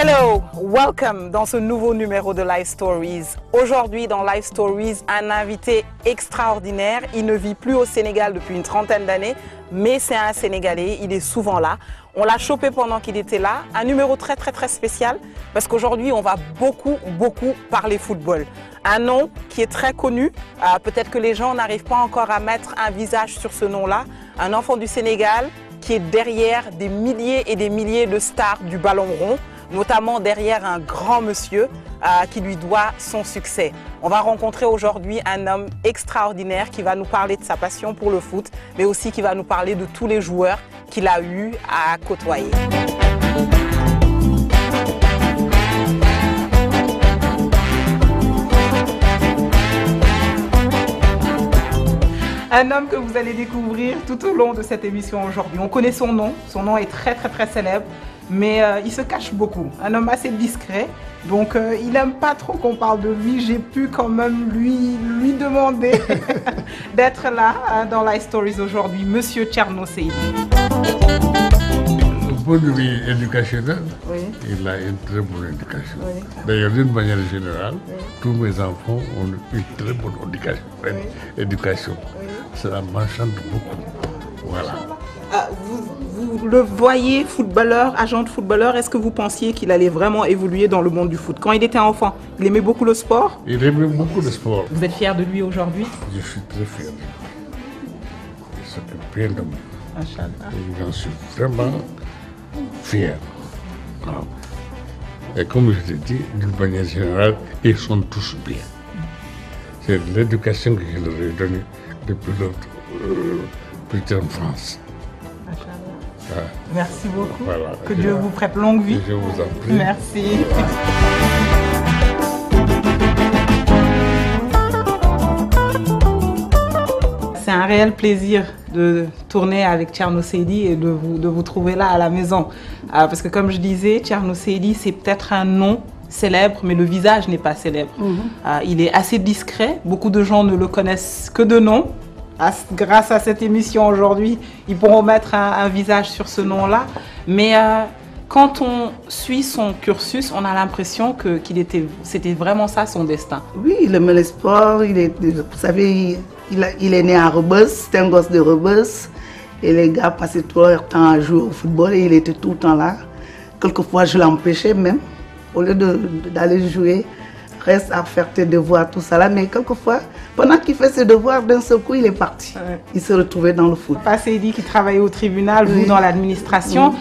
Hello, welcome dans ce nouveau numéro de Life Stories. Aujourd'hui dans Life Stories, un invité extraordinaire. Il ne vit plus au Sénégal depuis une trentaine d'années, mais c'est un Sénégalais, il est souvent là. On l'a chopé pendant qu'il était là. Un numéro très spécial parce qu'aujourd'hui on va beaucoup parler football. Un nom qui est très connu, peut-être que les gens n'arrivent pas encore à mettre un visage sur ce nom-là. Un enfant du Sénégal qui est derrière des milliers et des milliers de stars du ballon rond, notamment derrière un grand monsieur qui lui doit son succès. On va rencontrer aujourd'hui un homme extraordinaire qui va nous parler de sa passion pour le foot, mais aussi qui va nous parler de tous les joueurs qu'il a eu à côtoyer. Un homme que vous allez découvrir tout au long de cette émission aujourd'hui. On connaît son nom est très célèbre, mais il se cache beaucoup. Un homme assez discret, donc il n'aime pas trop qu'on parle de lui. J'ai pu quand même lui demander d'être là dans Life Stories aujourd'hui. Monsieur Thierno Seydi. Du point de vue éducationnel, Oui. il a une très bonne éducation. Oui. D'ailleurs, d'une manière générale, Oui. tous mes enfants ont une très bonne éducation. Oui. Cela m'enchante beaucoup. Voilà. Vous le voyez footballeur, agent de footballeur, est-ce que vous pensiez qu'il allait vraiment évoluer dans le monde du foot? Quand il était enfant, il aimait beaucoup le sport? Il aimait beaucoup le sport. Vous êtes fier de lui aujourd'hui? Je suis très fier de lui. Il s'occupe bien de moi. Inch'Allah. Et j'en suis vraiment fier. Voilà. Et comme je te dis, d'une manière générale, ils sont tous bien. C'est l'éducation que je leur ai donnée depuis leur petit enfance. Inch'Allah. Merci beaucoup. Voilà. Que Dieu vous prête longue vie. Je vous en prie. Merci. C'est un réel plaisir de tourner avec Thierno Seydi et de vous trouver là à la maison. Parce que comme je disais, Thierno Seydi, c'est peut-être un nom célèbre, mais le visage n'est pas célèbre. Il est assez discret. Beaucoup de gens ne le connaissent que de nom. Grâce à cette émission aujourd'hui, ils pourront mettre un visage sur ce nom-là. Mais quand on suit son cursus, on a l'impression que c'était vraiment ça son destin. Oui, il aimait le sport. Vous savez, il est né à Rebeuss, c'était un gosse de Rebeuss. Et les gars passaient tout leur temps à jouer au football et il était tout le temps là. Quelquefois, je l'empêchais même, au lieu d'aller jouer, reste à faire tes devoirs, tout ça là. Mais quelquefois, pendant qu'il fait ses devoirs, d'un seul coup, il est parti. Ouais. Il se retrouvait dans le foot. Papa Seydi qui travaillait au tribunal, vous dans l'administration.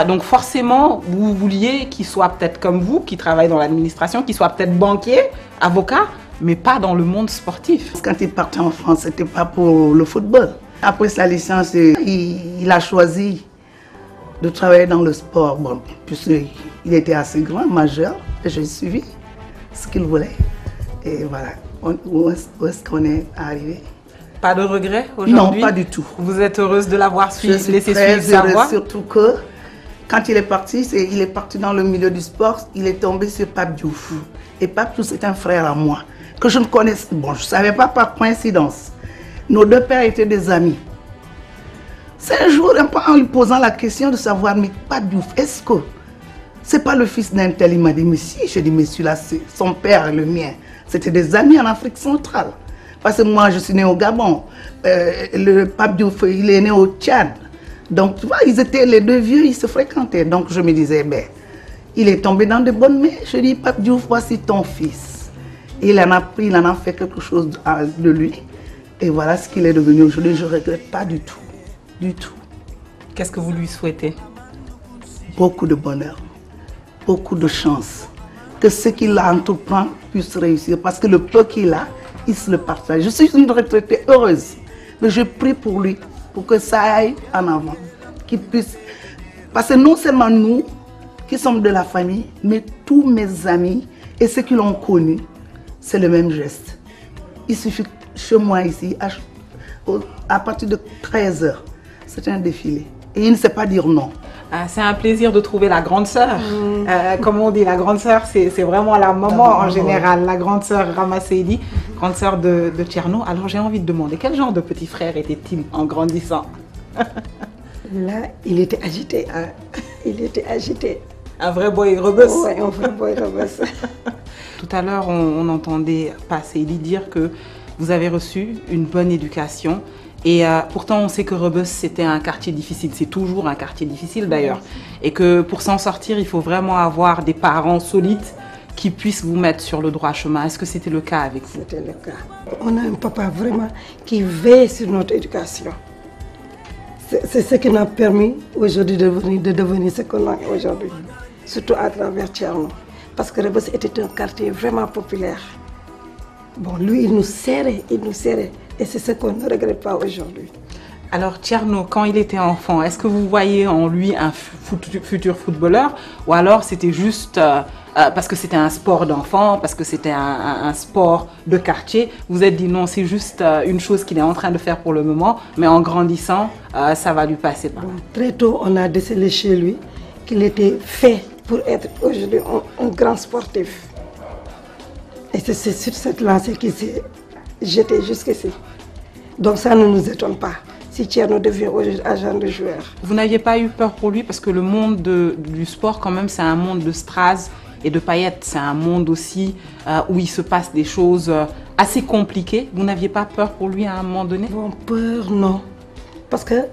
Donc forcément, vous vouliez qu'il soit peut-être comme vous, qui travaille dans l'administration, qu'il soit peut-être banquier, avocat, mais pas dans le monde sportif. Quand il partait en France, ce n'était pas pour le football. Après sa licence, il a choisi de travailler dans le sport. Bon, puisqu'il était assez grand, majeur, et j'ai suivi ce qu'il voulait. Et voilà, où est-ce qu'on est arrivé? Pas de regret aujourd'hui? Non, pas du tout. Vous êtes heureuse de l'avoir laissé suivre sa voie? Surtout que quand il est parti dans le milieu du sport, il est tombé sur Pape Diouf. Et Pape Diouf, c'est un frère à moi, que je ne connaissais. Bon, je ne savais pas par coïncidence. Nos deux pères étaient des amis. C'est un jour, en lui posant la question de savoir, mais Pape Diouf, est-ce que c'est pas le fils d'un tel? Il m'a dit, mais si. Je dis, mais celui-là, c'est son père et le mien. C'était des amis en Afrique centrale. Parce que moi, je suis né au Gabon. Le Pape Diouf, il est né au Tchad. Donc, tu vois, ils étaient les deux vieux, ils se fréquentaient. Donc, je me disais, ben, il est tombé dans de bonnes mains. Je dis, Pape Diouf, voici ton fils. Et il en a pris, il en a fait quelque chose de lui. Et voilà ce qu'il est devenu aujourd'hui. Je ne regrette pas du tout. Du tout. Qu'est-ce que vous lui souhaitez? Beaucoup de bonheur, beaucoup de chance. Que ce qu'il entreprend puisse réussir. Parce que le peu qu'il a, il se le partage. Je suis une retraitée heureuse. Mais je prie pour lui, pour que ça aille en avant. Qu'il puisse... Parce que non seulement nous, qui sommes de la famille, mais tous mes amis et ceux qui l'ont connu, c'est le même geste. Il suffit chez moi ici, à partir de 13h, c'est un défilé. Et il ne sait pas dire non. C'est un plaisir de trouver la grande sœur. Comme on dit, la grande sœur, c'est vraiment la maman en général. La grande sœur Rama Seydi, grande sœur de Thierno. Alors j'ai envie de demander, quel genre de petit frère était-il en grandissant? Là, il était agité. Hein. Il était agité. Un vrai boy rebus. Oui, un vrai boy rebus. Tout à l'heure, on entendait Seydi dire que vous avez reçu une bonne éducation. Et pourtant, on sait que Rebeuss, c'était un quartier difficile. C'est toujours un quartier difficile d'ailleurs. Et que pour s'en sortir, il faut vraiment avoir des parents solides qui puissent vous mettre sur le droit chemin. Est-ce que c'était le cas avec vous? C'était le cas. On a un papa vraiment qui veille sur notre éducation. C'est ce qui nous a permis aujourd'hui de devenir ce qu'on est aujourd'hui. Surtout à travers Thierno. Parce que Rebeuss était un quartier vraiment populaire. Bon, lui, il nous serrait. Et c'est ce qu'on ne regrette pas aujourd'hui. Alors Thierno, quand il était enfant, est-ce que vous voyez en lui un futur footballeur? Ou alors c'était juste parce que c'était un sport d'enfant, parce que c'était un sport de quartier, vous vous êtes dit non, c'est juste une chose qu'il est en train de faire pour le moment, mais en grandissant, ça va lui passer par. Bon, très tôt, on a décelé chez lui qu'il était fait pour être aujourd'hui un grand sportif. Et c'est sur cette lancée qu'il s'est jeté jusqu'ici. Donc ça ne nous étonne pas si Thierno devient aujourd'hui agent de joueur. Vous n'aviez pas eu peur pour lui parce que le monde du sport quand même c'est un monde de strass et de paillettes. C'est un monde aussi où il se passe des choses assez compliquées. Vous n'aviez pas peur pour lui à un moment donné? Bon, peur non. Parce que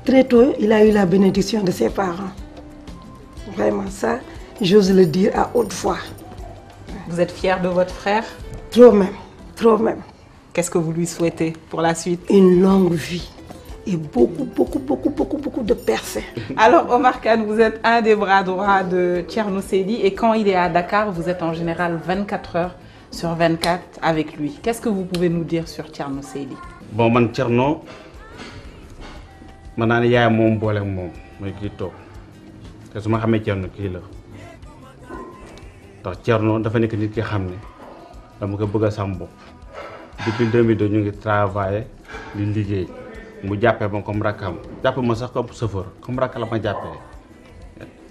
très tôt il a eu la bénédiction de ses parents. Vraiment ça, j'ose le dire à haute voix. Vous êtes fier de votre frère? Trop même, trop même. Qu'est-ce que vous lui souhaitez pour la suite? Une longue vie et beaucoup de percées. Alors Omar Kane, vous êtes un des bras droits de Thierno Seydi et quand il est à Dakar, vous êtes en général 24 heures sur 24 avec lui. Qu'est-ce que vous pouvez nous dire sur Thierno Seydi? Bon, man Thierno, man naan yaay moom boole ak moom mooy kii toog te su ma xamee Thierno kii la ndax Thierno dafa nekk nit ki xam ne dama ko bëgg a sam bopp. Depuis 2002 ñu ngi travaillé di liggéey mu jàppee ma comme rakkam jàppee ma sax comme chauffeur comme rakk la ma jàppee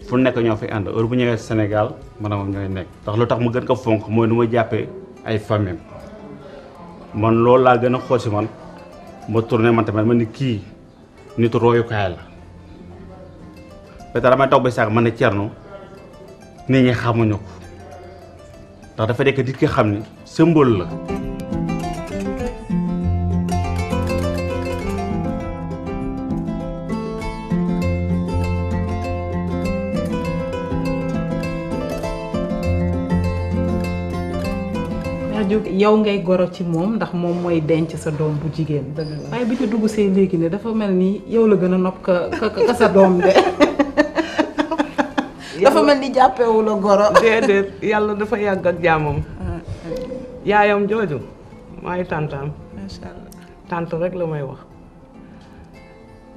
fu nekk ñoo fi ànd heure bu ñëwee Sénégal maanaam ñooy nekk ndax lu tax mu gën ko fonk mooy nu ma jàppee ay famille man loolu laa gën a xool si man ma tourné man tamit ma ni kii nitu royukaay la peut-être damay toog ba sax man ne Thierno nit ñi xamuñu ko ndax dafa nekk nit ki xam ni symbole la. yow ngay goro ci moom ndax moom mooy denc sa doom bu jigéen. waaye bi ñu dugg see léegi ne dafa mel ni yow la gën a nopp ka sa doom de. dafa mel ni jàppewu la goro. déedéet yàlla dafa yàgg ak jaamam. yaayam jooju maay tàntaam. macha allah tànt rek la may wax.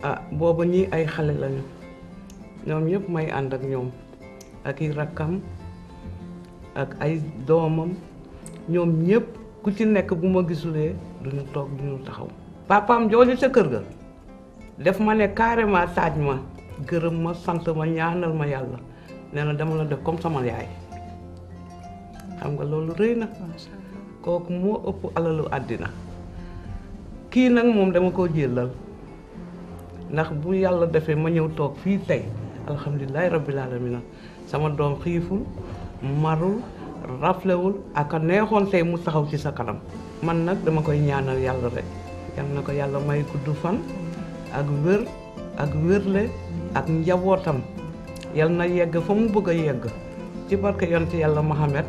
ah booba ñii ay xale lañu ñoom yëpp may ànd ak ñoom ak i rakkam ak ay doomam. ñoom ñëpp ku ci nekk bu ma gisulee duñu toog duñu taxaw. papaam jooju ca kër ga def ma ne carrément taaj ma gërëm ma sant ma ñaanal ma yàlla nee na dama la def comme sama yaay xam nga loolu rëy na. kooku moo ëpp alalu àddina. kii nag moom dama ko jëlal ndax bu yàlla defee ma ñëw toog fii tey alhamdulilahi rabbil alamina sama doom xiiful marul. raflewul ak a neexoon tey mu taxaw ci sa kanam man nag dama koy ñaanal yàlla rek yal na ko yàlla may gudd fan ak wér ak wérle ak njabootam yal na yegg fa mu bëgg a yegg ci barke yonent yàlla Muhammad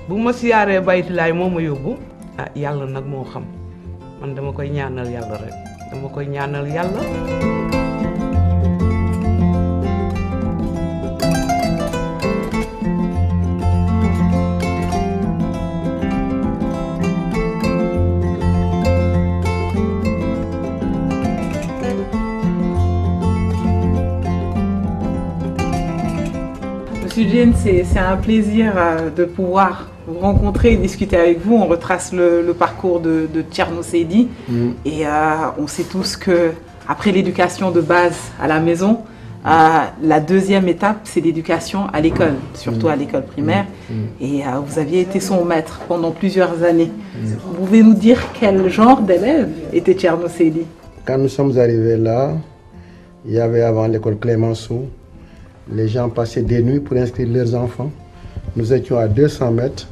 bu ma siyaaree baytilaay moo ma yóbbu ah yàlla nag moo xam man dama koy ñaanal yàlla rek dama koy ñaanal yàlla. Monsieur Diène, c'est un plaisir de pouvoir vous rencontrer et discuter avec vous. On retrace le parcours de Thierno Seydi et on sait tous qu'après l'éducation de base à la maison, la deuxième étape, c'est l'éducation à l'école, surtout à l'école primaire. Et vous aviez été son maître pendant plusieurs années. Vous pouvez nous dire quel genre d'élève était Thierno Seydi? Quand nous sommes arrivés là, il y avait avant l'école Clémenceau Les gens passaient des nuits pour inscrire leurs enfants. Nous étions à 200 mètres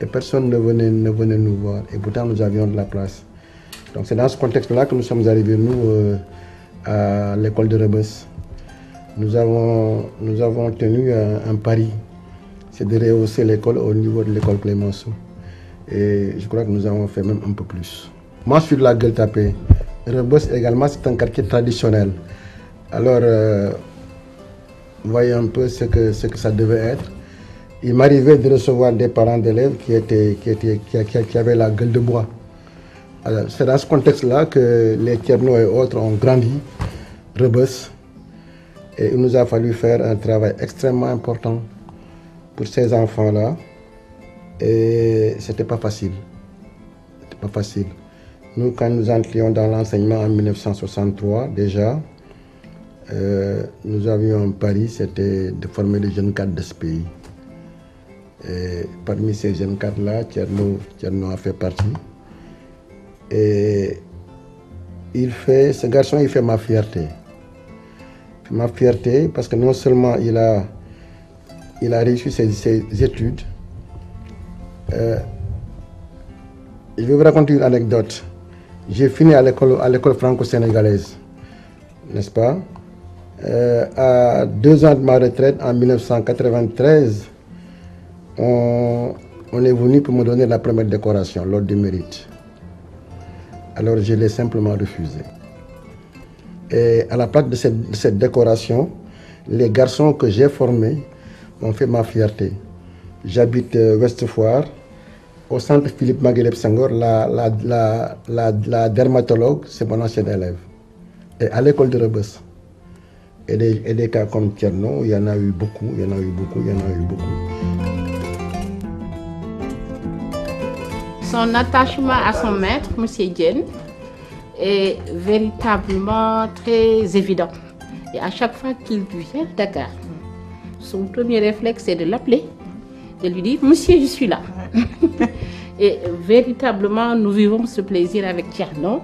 et personne ne venait nous voir. Et pourtant, nous avions de la place. Donc c'est dans ce contexte-là que nous sommes arrivés, nous, à l'école de Rebeuss. Nous avons tenu un pari, c'est de rehausser l'école au niveau de l'école Clémenceau. Et je crois que nous avons fait même un peu plus. Moi, je suis de la Gueule Tapée. Rebeuss également, c'est un quartier traditionnel. Alors, voyez un peu ce que ça devait être. Il m'arrivait de recevoir des parents d'élèves qui avaient la gueule de bois. C'est dans ce contexte-là que les Thierno et autres ont grandi, Rebeuss. Et il nous a fallu faire un travail extrêmement important pour ces enfants-là. Et c'était pas facile. C'était pas facile. Nous, quand nous entrions dans l'enseignement en 1963, déjà, nous avions un pari, c'était de former des jeunes cadres de ce pays. Et parmi ces jeunes cadres-là, Thierno a fait partie. Et ce garçon, il fait ma fierté. Ma fierté parce que non seulement il a réussi ses études. Je vais vous raconter une anecdote. J'ai fini à l'école franco-sénégalaise, n'est-ce pas? À 2 ans de ma retraite, en 1993, on est venu pour me donner la première décoration, l'ordre du mérite. Alors je l'ai simplement refusé. Et à la place de cette décoration, les garçons que j'ai formés ont fait ma fierté. J'habite Ouest Foire, au centre Philippe Maguileb Senghor, la dermatologue, c'est mon ancien élève. Et à l'école de Rebeuss. Et des cas comme Thierno, il y en a eu beaucoup, il y en a eu beaucoup, il y en a eu beaucoup. Son attachement à son maître, M. Diène, est véritablement très évident. Et à chaque fois qu'il vient à Dakar, son premier réflexe c'est de l'appeler, de lui dire « Monsieur, je suis là ». Et véritablement, nous vivons ce plaisir avec Thierno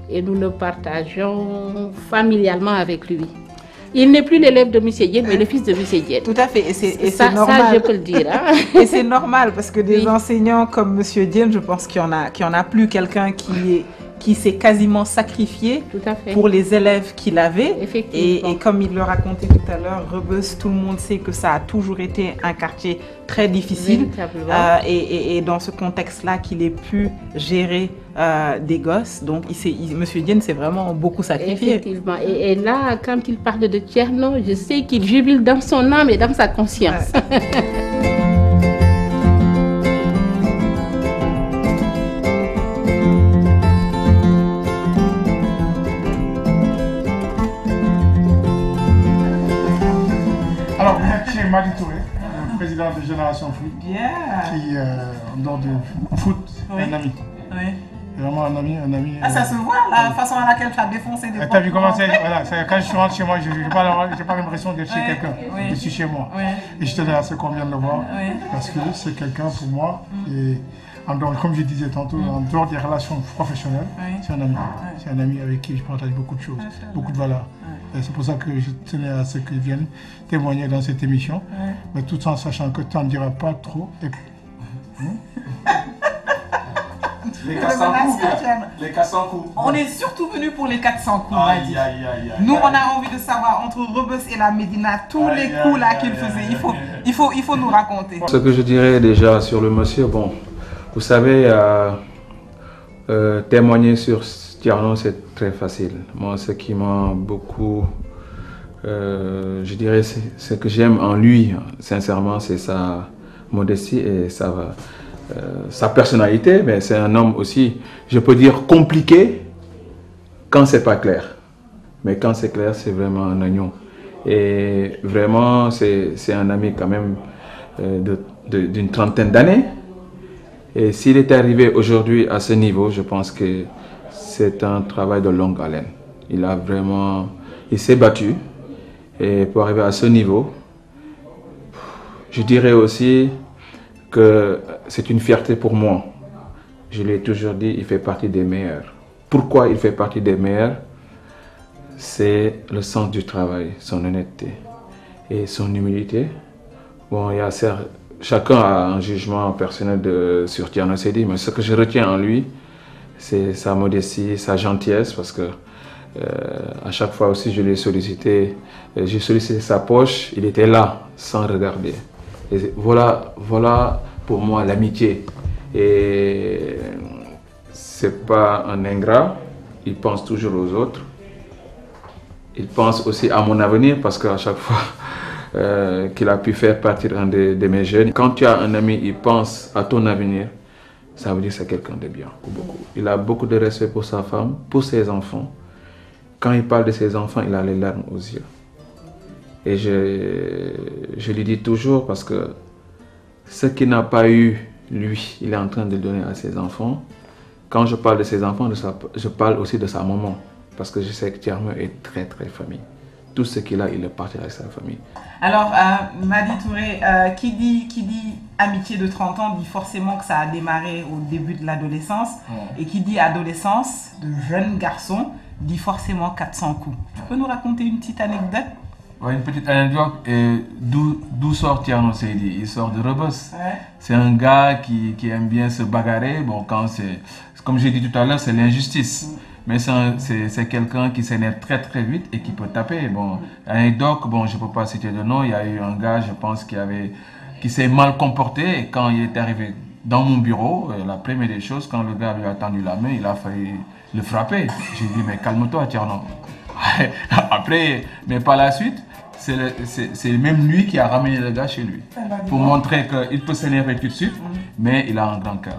et nous le partageons familialement avec lui. Il n'est plus l'élève de M. Diène, mais le fils de M. Diène. Tout à fait, et c'est normal. Ça, je peux le dire. Hein. Et c'est normal, parce que des enseignants comme M. Diène, je pense qu'il y en a plus quelqu'un qui s'est quasiment sacrifié pour les élèves qu'il avait. Et comme il le racontait tout à l'heure, Rebeuss, tout le monde sait que ça a toujours été un quartier très difficile. Et dans ce contexte-là, qu'il ait pu gérer des gosses. Donc, M. Diène s'est vraiment beaucoup sacrifié. Effectivement. Et là, quand il parle de Thierno, je sais qu'il jubile dans son âme et dans sa conscience. Ouais. Madi Touré, le président de Génération Foot, qui, en dehors du foot, est un ami. Oui. Vraiment un ami. Ah, ça se voit, la façon à laquelle tu as défoncé des. T'as vu comment c'est? Voilà, quand je rentre chez moi, je n'ai pas l'impression d'être chez quelqu'un. Je suis chez moi. Et je tenais à ce qu'on vienne le voir, parce que c'est quelqu'un pour moi. Et en dehors, comme je disais tantôt, en dehors des relations professionnelles, c'est un ami. C'est un ami avec qui je partage beaucoup de choses, beaucoup de valeurs. C'est pour ça que je tenais à ce qu'ils viennent témoigner dans cette émission, mais tout en sachant que tu n'en diras pas trop. Les 400 coups, les 400 coups. On est surtout venu pour les 400 coups. Nous, on a envie de savoir entre Rebeuss et la Médina tous les coups là qu'il faisait. Il faut nous raconter. Ce que je dirais déjà sur le monsieur, bon, vous savez, témoigner sur Thierno, c'est très facile. Moi, ce qui m'a beaucoup, je dirais, ce que j'aime en lui, sincèrement, c'est sa modestie et sa personnalité. Mais c'est un homme aussi, je peux dire, compliqué quand c'est pas clair. Mais quand c'est clair, c'est vraiment un oignon. Et vraiment, c'est un ami quand même d'une trentaine d'années. Et s'il est arrivé aujourd'hui à ce niveau, je pense que c'est un travail de longue haleine. Il s'est battu. Et pour arriver à ce niveau, je dirais aussi que c'est une fierté pour moi. Je l'ai toujours dit, il fait partie des meilleurs. Pourquoi il fait partie des meilleurs? C'est le sens du travail, son honnêteté. et son humilité. Bon, il y a chacun a un jugement personnel sur Thierno Seydi, mais ce que je retiens en lui, c'est sa modestie, sa gentillesse, parce que à chaque fois aussi je l'ai sollicité, j'ai sollicité sa poche, il était là, sans regarder. Et voilà pour moi l'amitié. Et c'est pas un ingrat, il pense toujours aux autres. Il pense aussi à mon avenir, parce qu'à chaque fois qu'il a pu faire partir un de mes jeunes, quand tu as un ami, il pense à ton avenir, ça veut dire que c'est quelqu'un de bien. Il a beaucoup de respect pour sa femme, pour ses enfants. Quand il parle de ses enfants, il a les larmes aux yeux. Et je lui dis toujours, parce que ce qu'il n'a pas eu, lui, il est en train de donner à ses enfants. Quand je parle de ses enfants, je parle aussi de sa maman. Parce que je sais que Thierno est très famille. Tout ce qu'il a, il le partage avec sa famille. Alors, Madi Touré, qui dit amitié de 30 ans dit forcément que ça a démarré au début de l'adolescence. Et qui dit adolescence, de jeunes garçons, dit forcément 400 coups. Tu peux nous raconter une petite anecdote? Ouais, une petite anecdote. D'où sort Thierno Seydi? Il sort de Rebeuss. Ouais. C'est un gars qui aime bien se bagarrer. Bon, comme j'ai dit tout à l'heure, c'est l'injustice. Mais c'est quelqu'un qui s'énerve très vite et qui peut taper. Bon, anecdote, bon, je ne peux pas citer de nom. Il y a eu un gars, je pense, qui s'est mal comporté. Et quand il est arrivé dans mon bureau, la première des choses, quand le gars lui a tendu la main, il a failli le frapper. J'ai dit, mais calme-toi, Thierno. Après, mais par la suite, c'est même lui qui a ramené le gars chez lui. Pour montrer qu'il peut s'énerver tout de suite, mais il a un grand cœur.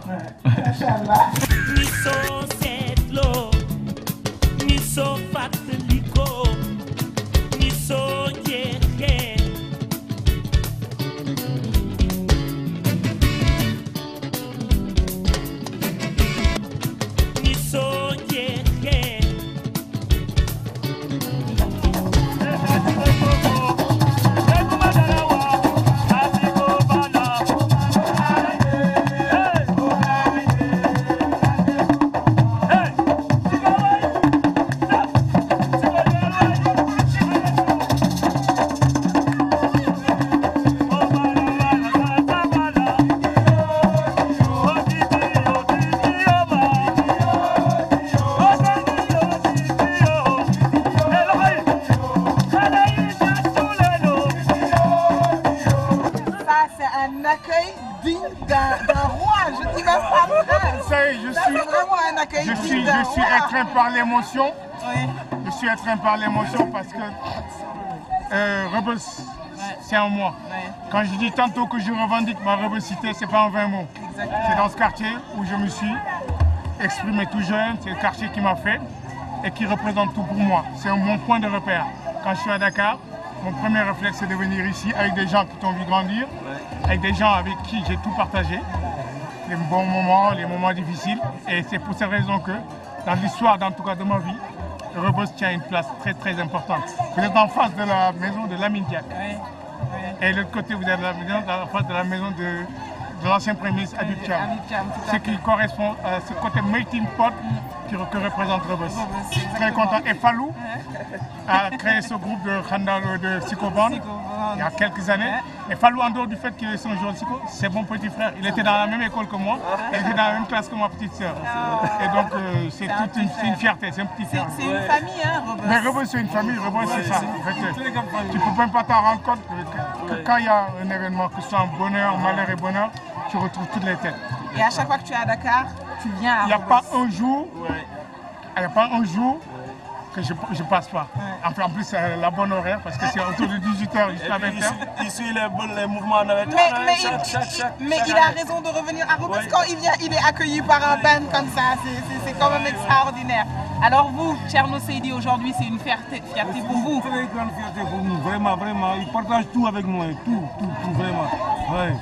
Je suis étreint par l'émotion parce que Rebeuss, c'est en moi. Quand je dis tantôt que je revendique ma Rebeuscité, c'est pas en 20 mots. C'est dans ce quartier où je me suis exprimé tout jeune, c'est le quartier qui m'a fait et qui représente tout pour moi. C'est mon point de repère. Quand je suis à Dakar, mon premier réflexe c'est de venir ici avec des gens qui t'ont vu grandir, avec des gens avec qui j'ai tout partagé, les bons moments, les moments difficiles. Et c'est pour cette raison que dans l'histoire, en tout cas de ma vie, Rebeuss tient une place très importante. Vous êtes en face de la maison de Lamine Diack. Et de l'autre côté, vous êtes en face de la maison de l'ancien Premier ministre Habib Thiam. Ce qui correspond à ce côté melting pot que représente Rebeuss. Très content. Et Fallou a créé ce groupe de Khandalo de Sikoban il y a quelques années. Et Fallou, en dehors du fait qu'il est son joueur de Siko, c'est mon petit frère. Il était dans la même école que moi, et il était dans la même classe que ma petite sœur. Et donc, c'est une fierté, c'est un petit frère. C'est une famille, hein, Rebeuss. Mais Rebeuss, c'est une famille, Rebeuss, c'est ça. En fait, tu ne peux même pas t'en rendre compte que quand il y a un événement, que ce soit un bonheur, malheur et bonheur, tu retrouves toutes les têtes. Et à chaque fois que tu es à Dakar, tu viens à Rebeuss. Il n'y a pas un jour que je ne passe pas. En plus, c'est la bonne horaire parce que c'est autour de 18h jusqu'à 20h. Il suit les mouvements de mais il a raison de revenir à Rebeuss. Quand il vient, il est accueilli par un band comme ça. C'est quand même extraordinaire. Alors vous, Thierno Seydi, aujourd'hui, c'est une fierté pour vous. Très grande fierté pour nous, vraiment. Il partage tout avec moi, tout, vraiment. Ouais.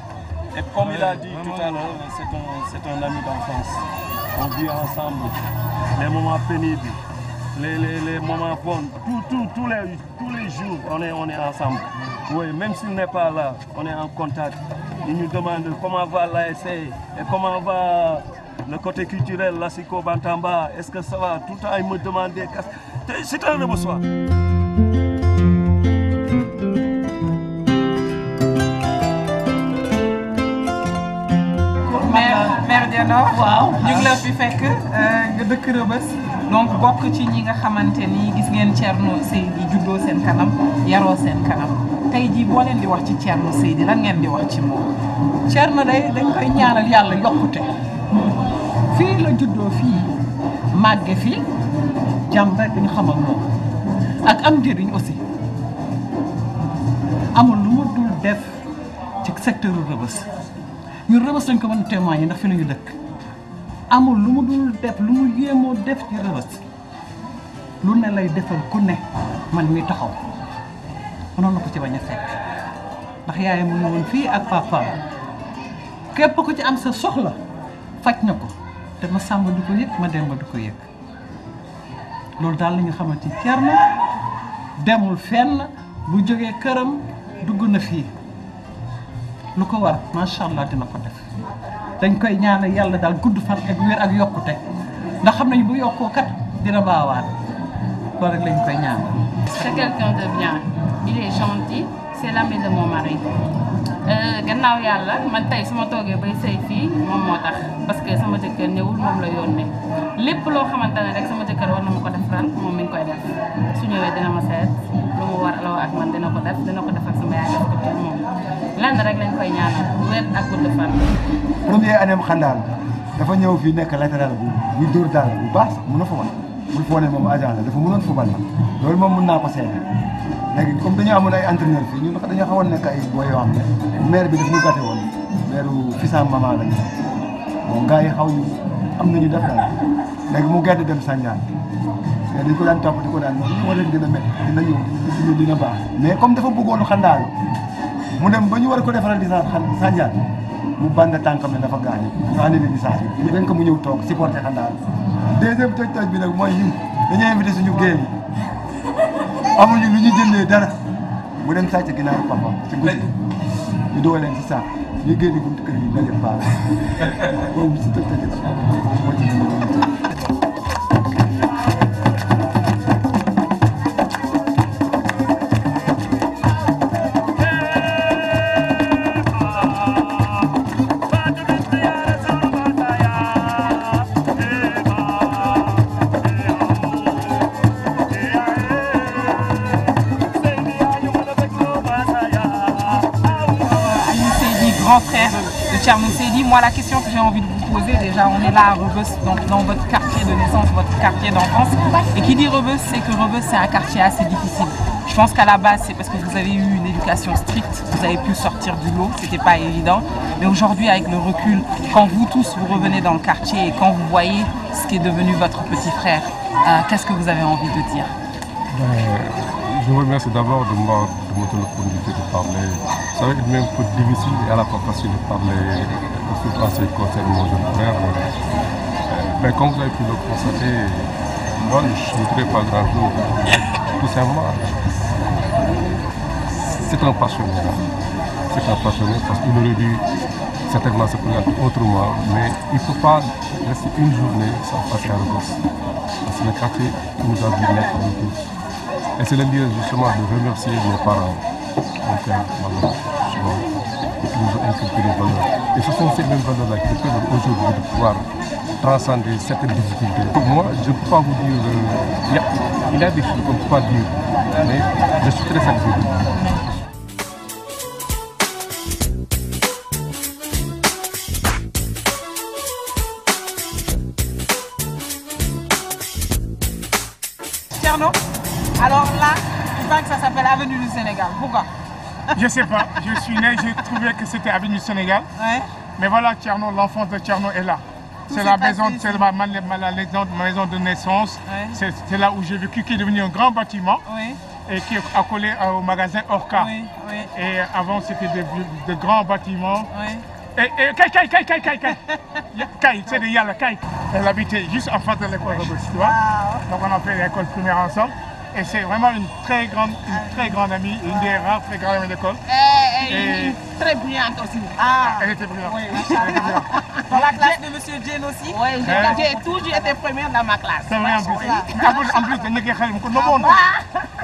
Et comme il a dit tout à l'heure, c'est un ami d'enfance. On vit ensemble les moments pénibles. Les moments bons, tous les jours, on est ensemble. Oui, même s'il n'est pas là, on est en contact. Il nous demande comment va l'ASC et comment va le côté culturel, la Siko Bantamba. Est-ce que ça va? Tout le temps, il me demandait. C'est un Rebeuss. waaw ñu ngi la fi fekk nga dëkk Rebeuss donc bokk ci ñi nga xamante ni gis ngeen Thierno Seydi juddoo seen kanam yaroo seen kanam tey jii boo leen di wax ci Thierno Seydi lan ngeen di wax ci moom. Thierno day dañ koy ñaanal yàlla yokkute fii la juddoo fii màgge fii jàmm rek dañu xamal moom ak am njëriñ aussi amul lu mu dul def ci secteur Rebeuss ñun Rebeuss lañ ko mën a témoigner ndax fi la ñu dëkk amul lu mu dul def lu mu yéemoo def ci Rebeuss lu ne lay defal ku ne man mi taxaw mënoon na ko ci bañ a fekk ndax yaayam mu ngi woon fii ak papa képp ku ci am sa soxla faj na ko te ma sàmba du ko yëg ma dem ba du ko yëg loolu daal la ñu xamante ci Thierno demul fenn bu jógee këram dugg na fii lu ko war macha allah dina ko def dañ koy ñaanal yàlla daal gudd fan ak wér ak yokkute ndax xam nañu bu yokkoo kat dina baawaat loolu rek lañ koy ñaanal. C'est quelqu'un de bien il est gentil c'est l'ami de mon mari gannaaw yàlla man tey su ma toogee bay sëy fii moom moo tax parce que sama jëkkër ñëwul moom la yónnee lépp loo xamante ne rek sama jëkkër war na ma ko defaral moom mi ngi koy def su ñëwee dina ma seet lu mu war la ak man dina ko def ak sama yaay def ko ci moom lenn rek lañ koy ñaanal wér ak gudd fan. première année am xandaan dafa ñëw fii nekk latéral bu dóor daal bu baax sax mën na fa wan bul foo ne moom agent la dafa mënoon football la loolu moom mën naa ko seede léegi comme dañoo amoon ay entraîneur fii ñun dañoo xawoon nekk ay booy yoo xam ne maire bi daf ñu gàtte woon maire Fissa Mama lañu bon gars yi xaw ñu am nañu def daal léegi mu gedd dem Sandiane mais dañ ko daan topp di ko daan moo leen gën a métti dina ñëw dina baax mais comme dafa bëggoon xandaal mu dem ba ñu war ko defaral licence Sandiane mu band tànkam ne dafa gaañu ñu andi leen licence bi ñu dañ ko mu ñëw toog supporté xandaal deuxième toj bi nag mooy ñun dañuy invité suñu géel yi amuñu lu ñu jëndee dara mu dem sàcc ginnaaw papa ci guddi ñu dugal leen ci saak ñu génn buntu kër yi daje baal boobu si toj la moo ci grand frère de Thierno Seydi. Moi, la question que j'ai envie de vous poser, déjà, on est là à Rebeuss, donc dans votre quartier de naissance, votre quartier d'enfance. Et qui dit Rebeuss, c'est que Rebeuss, c'est un quartier assez difficile. Je pense qu'à la base, c'est parce que vous avez eu une éducation stricte, vous avez pu sortir du lot, c'était pas évident. Mais aujourd'hui, avec le recul, quand vous tous, vous revenez dans le quartier et quand vous voyez ce qui est devenu votre petit frère, qu'est-ce que vous avez envie de dire? Je vous remercie d'abord de me donner l'opportunité de parler. Ça va être même un peu difficile et à la fois facile de parler, surtout en ce qui concerne mon jeune frère. Mais comme vous avez pu le constater, moi je ne dirais pas grand-chose. Tout simplement, c'est un passionné. C'est un passionné parce qu'il aurait dû certainement se présenter autrement. Mais il ne faut pas rester une journée sans passer à Rebeuss. Parce que le quartier nous a vu naître de tous. Et c'est le lieu justement de remercier mes parents, mon père, ma mère, qui nous ont inculqué des valeurs. Et ce sont ces mêmes valeurs-là qui permettent aujourd'hui de pouvoir transcender certaines difficultés. Pour moi, je ne peux pas vous dire, il y a des choses qu'on ne peut pas dire, mais je suis très satisfait. Thierno, alors là, je crois que ça s'appelle Avenue du Sénégal. Pourquoi? Je ne sais pas. Je suis né, j'ai trouvé que c'était Avenue du Sénégal. Ouais. Mais voilà, Thierno, l'enfance de Thierno est là. C'est la maison, ma maison de naissance. Ouais. C'est là où j'ai vécu, qui est devenu un grand bâtiment. Ouais. Et qui est accolé au magasin Orca. Ouais. Ouais. Et avant, c'était de grands bâtiments. Ouais. Kai, c'est de Yala, Kai. Elle habitait juste en face de l'école Rebeuss, tu vois. Donc on a fait l'école primaire ensemble. Et c'est vraiment une très grande amie, une des rares très grandes amies d'école. Et très brillante aussi. Elle était brillante. Oui, dans la classe de M. Jane aussi. Oui, j'ai toujours été première dans ma classe. C'est vrai en plus. En plus,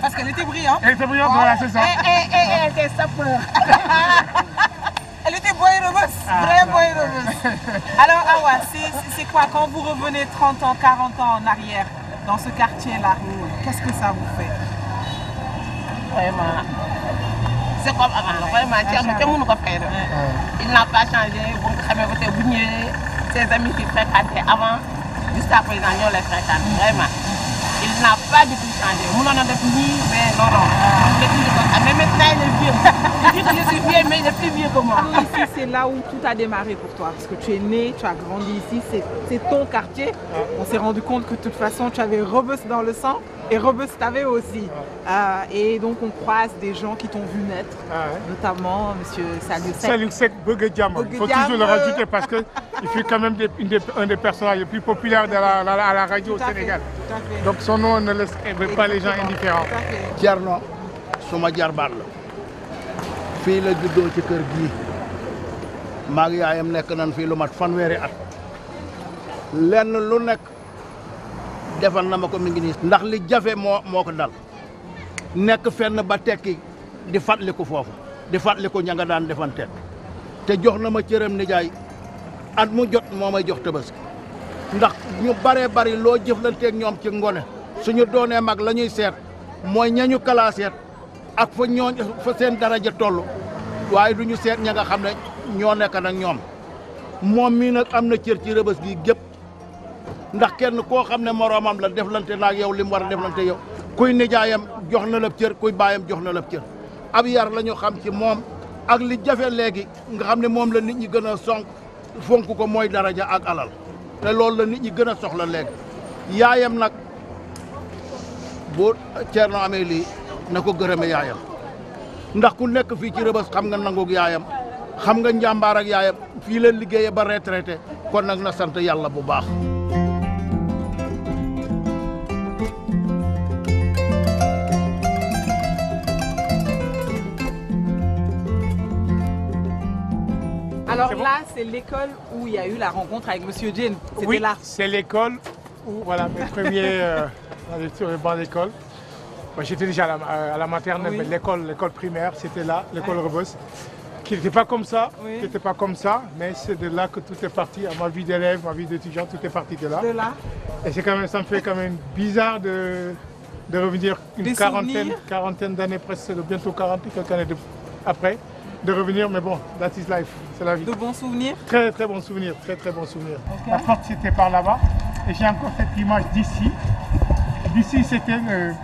parce qu'elle était brillante. Elle était brillante, voilà, c'est ça. Et elle était sapeur. Elle était boy Rebeuss. Vrai boy Rebeuss. Alors Awa, c'est quoi quand vous revenez 30 ans, 40 ans en arrière dans ce quartier-là? Qu'est-ce que ça vous fait? Vraiment. C'est comme avant. Vraiment, il n'a pas changé. Ses amis qui fréquentaient avant, jusqu'à présent, ils les fréquentent. Vraiment. Il n'a pas du tout changé. Nous, on a défini, mais non. Même maintenant, il est vieux. Il dit que je suis vieux, mais il est plus vieux que moi. Ici, c'est là où tout a démarré pour toi. Parce que tu es né, tu as grandi ici, c'est ton quartier. On s'est rendu compte que de toute façon, tu avais Rebeuss dans le sang. Et Rebeuss t'avait aussi. Et donc on croise des gens qui t'ont vu naître, notamment M. Saliou Seck. Saliou Seck Boguediam. Il faut toujours le rajouter parce qu'il fait quand même un des personnages les plus populaires à la radio au Sénégal. Donc son nom ne laisse pas les gens indifférents. Thierno suma jarbaat la fii la juddoo ci kër gii maag yaayam nekk nan fii lu mat fanweeri at lenn lu nekk defal na ma ko mi ngi nii ndax li jafe moo ko dal nekk fenn ba tekki di fàttaliku foofu di fàttaliku ña nga daan defante te jox na ma cëram nijaay at mu jot moo may jox Tabaski ndax ñu baree bari loo jëflanteeg ñoom ci ngone suñu doonee mag la ñuy seet mooy ñañu kalaaseet ak fa seen daraja toll waaye du ñu seet ña nga xam ne ñoo nekk nag ñoom moom mii nag am na cër ci Rebeuss gi gépp ndax kenn koo xam ne moroomam la deflante naag yow li mu war a deflante yow kuy nijaayam jox na la cër kuy baayam jox na la cër ab yar la ñu xam ci moom ak li jafe léegi nga xam ne moom la nit ñi gën a fonk ko mooy daraja ak alal te loolu la nit ñi gën a soxla léegi yaayam nag boo Thierno amee lii na ko gërëme yaayam ndax ku nekk fii ci Rebeuss xam nga nangoog yaayam xam nga njàmbaar ak yaayam fii leen liggéeyee ba retraité kon nag na sant yàlla bu baax. Alors là, c'est l'école où il y a eu la rencontre avec Monsieur Diène. Oui, c'est l'école où voilà, mes premiers sur le banc d'école. J'étais déjà à la maternelle, mais l'école primaire, c'était là, l'école Rebeuss, qui n'était pas comme ça, mais c'est de là que tout est parti. Ma vie d'élève, ma vie d'étudiant, tout est parti de là. Et ça me fait quand même bizarre de revenir une quarantaine d'années, presque bientôt 40, quelques années après, de revenir, mais bon, that is life, c'est la vie. De bons souvenirs? Très très bons souvenirs, très bons souvenirs. Okay. La porte c'était par là-bas, et j'ai encore cette image d'ici. D'ici c'était le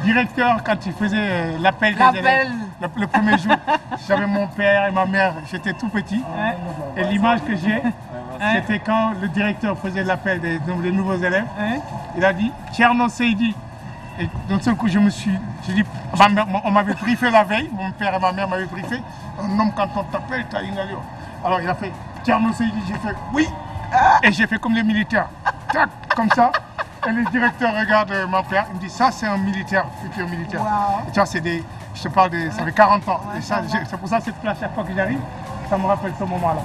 directeur quand il faisait l'appel des élèves. Le premier jour, j'avais mon père et ma mère, j'étais tout petit. Et l'image que j'ai, c'était quand le directeur faisait l'appel des nouveaux élèves. Il a dit Thierno Seydi. Et d'un seul coup, j'ai dit, on m'avait briefé la veille, mon père et ma mère m'avaient briefé. Un homme, quand on t'appelle, t'as une allure. Alors il a fait Thierno Seydi, j'ai fait oui. Et j'ai fait comme les militaires, tac, comme ça. Et le directeur regarde mon père, il me dit ça c'est un militaire, futur militaire. Wow. Et tu vois, je te parle ça fait 40 ans. Et c'est pour ça que cette classe, chaque fois que j'arrive, ça me rappelle ce moment-là.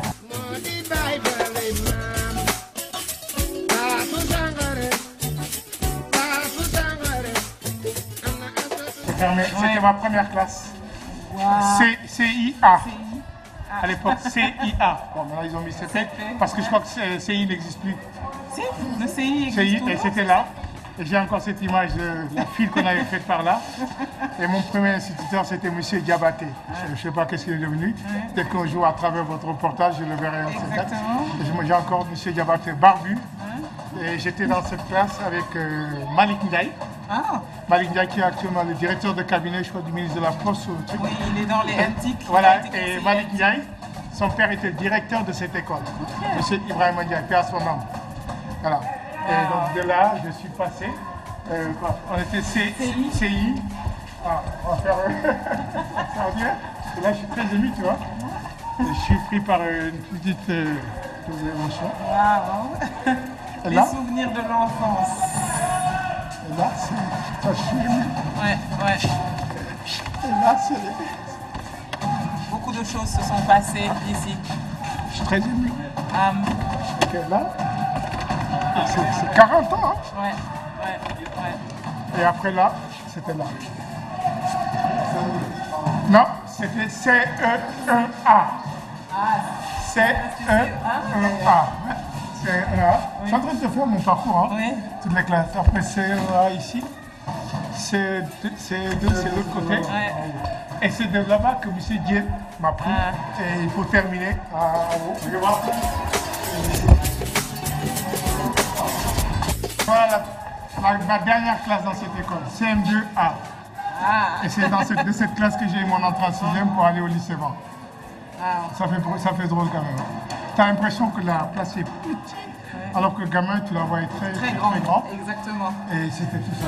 C'était ma première classe. Wow. CIA. À l'époque, CIA. Bon, maintenant ils ont mis CP parce que je crois que CI n'existe plus. Si, le CI existe. Et c'était là. Et j'ai encore cette image de la file qu'on avait faite par là. Et mon premier instituteur, c'était M. Diabaté. Je ne sais pas qu'est-ce qu'il est devenu. Peut-être qu'un jour, à travers votre reportage, je le verrai en ce cas. J'ai encore M. Diabaté barbu. Et j'étais dans cette classe avec Malik Ndiaye. Malik Ndiaye qui est actuellement le directeur de cabinet, je crois, du ministre de la Poste. Oui, il est dans les antiques. Voilà, et Malik Ndiaye, son père était le directeur de cette école. M. Ibrahim Ndiaye, paix à son âme. Voilà. Et donc de là, je suis passé. On était CI. On va faire et là, je suis très ému, tu vois. Je suis pris par une petite émotion. Wow. Les souvenirs de l'enfance. Et là, je suis ému. Ouais. Et là, c'est... Beaucoup de choses se sont passées ici. Je suis très ému. Et là, c'est 40 ans. Hein? Ouais. Et après là, c'était là. Non, c'était CE1A. C-E-E-A. C-E-A. Je suis en train de te faire mon parcours, hein. Toutes les classes. Après C-E-A ici. C2, c'est l'autre côté. Et c'est de là-bas que M. Dieu m'a pris. Et il faut terminer. Je vois. Voilà ma dernière classe dans cette école, CM2A. Et c'est de cette classe que j'ai eu mon entrée en 6e pour aller au lycée 20. Ça fait drôle quand même. Tu as l'impression que la place est petite, alors que le gamin, tu la voyais très grand. Exactement. Et c'était tout ça.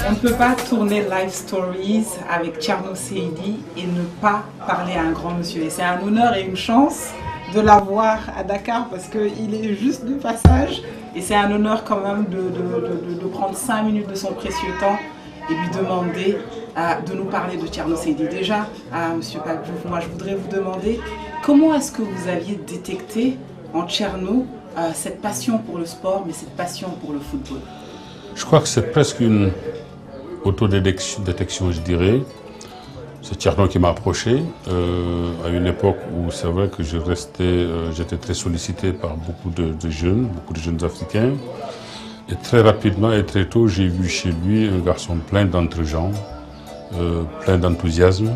On ne peut pas tourner Life Stories avec Thierno Seydi et ne pas parler à un grand monsieur. Et c'est un honneur et une chance de l'avoir à Dakar parce qu'il est juste de passage. Et c'est un honneur quand même de prendre 5 minutes de son précieux temps et lui demander de nous parler de Thierno Seydi. Déjà, monsieur Pape Diouf, moi je voudrais vous demander comment est-ce que vous aviez détecté en Thierno cette passion pour le sport, mais cette passion pour le football? Je crois que c'est presque une autodétection, je dirais. C'est Thierno qui m'a approché à une époque où c'est vrai que j'étais très sollicité par beaucoup de jeunes africains. Et très rapidement et très tôt, j'ai vu chez lui un garçon plein d'entre-gens, plein d'enthousiasme,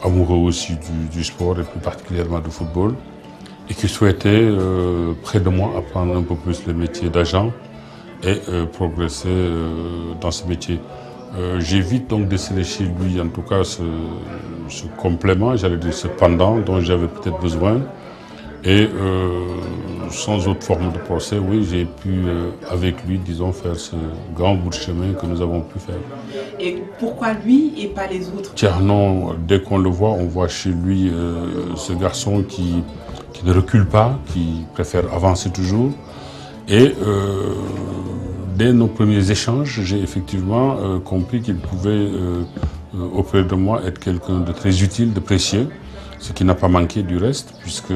amoureux aussi du sport et plus particulièrement du football, et qui souhaitait près de moi apprendre un peu plus le métier d'agent et progresser dans ce métier. J'ai vite donc décelé chez lui en tout cas ce complément, j'allais dire ce pendant dont j'avais peut-être besoin. Et sans autre forme de procès, oui, j'ai pu avec lui, disons, faire ce grand bout de chemin que nous avons pu faire. Et pourquoi lui et pas les autres? Thierno, dès qu'on le voit, on voit chez lui ce garçon qui ne recule pas, qui préfère avancer toujours. Et dès nos premiers échanges, j'ai effectivement compris qu'il pouvait, auprès de moi, être quelqu'un de très utile, de précieux, ce qui n'a pas manqué du reste, puisque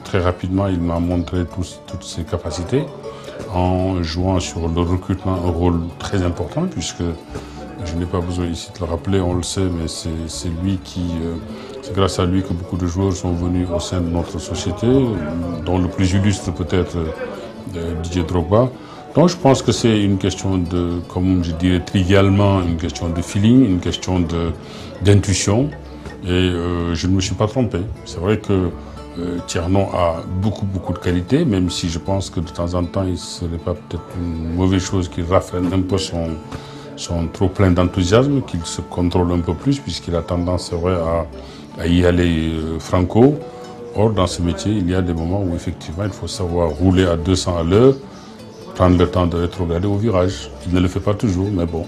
très rapidement, il m'a montré toutes ses capacités, en jouant sur le recrutement un rôle très important, puisque je n'ai pas besoin ici de le rappeler, on le sait, mais c'est grâce à lui que beaucoup de joueurs sont venus au sein de notre société, dont le plus illustre peut-être Didier Drogba. Donc je pense que c'est une question de, comme je dirais trivialement, une question de feeling, une question d'intuition. Et je ne me suis pas trompé. C'est vrai que Thierno a beaucoup de qualités, même si je pense que de temps en temps, il ne serait pas peut-être une mauvaise chose qu'il rafraîne un peu son trop plein d'enthousiasme, qu'il se contrôle un peu plus, puisqu'il a tendance, c'est vrai, à y aller franco. Or, dans ce métier, il y a des moments où effectivement, il faut savoir rouler à 200 à l'heure, prendre le temps de rétrograder au virage. Il ne le fait pas toujours, mais bon.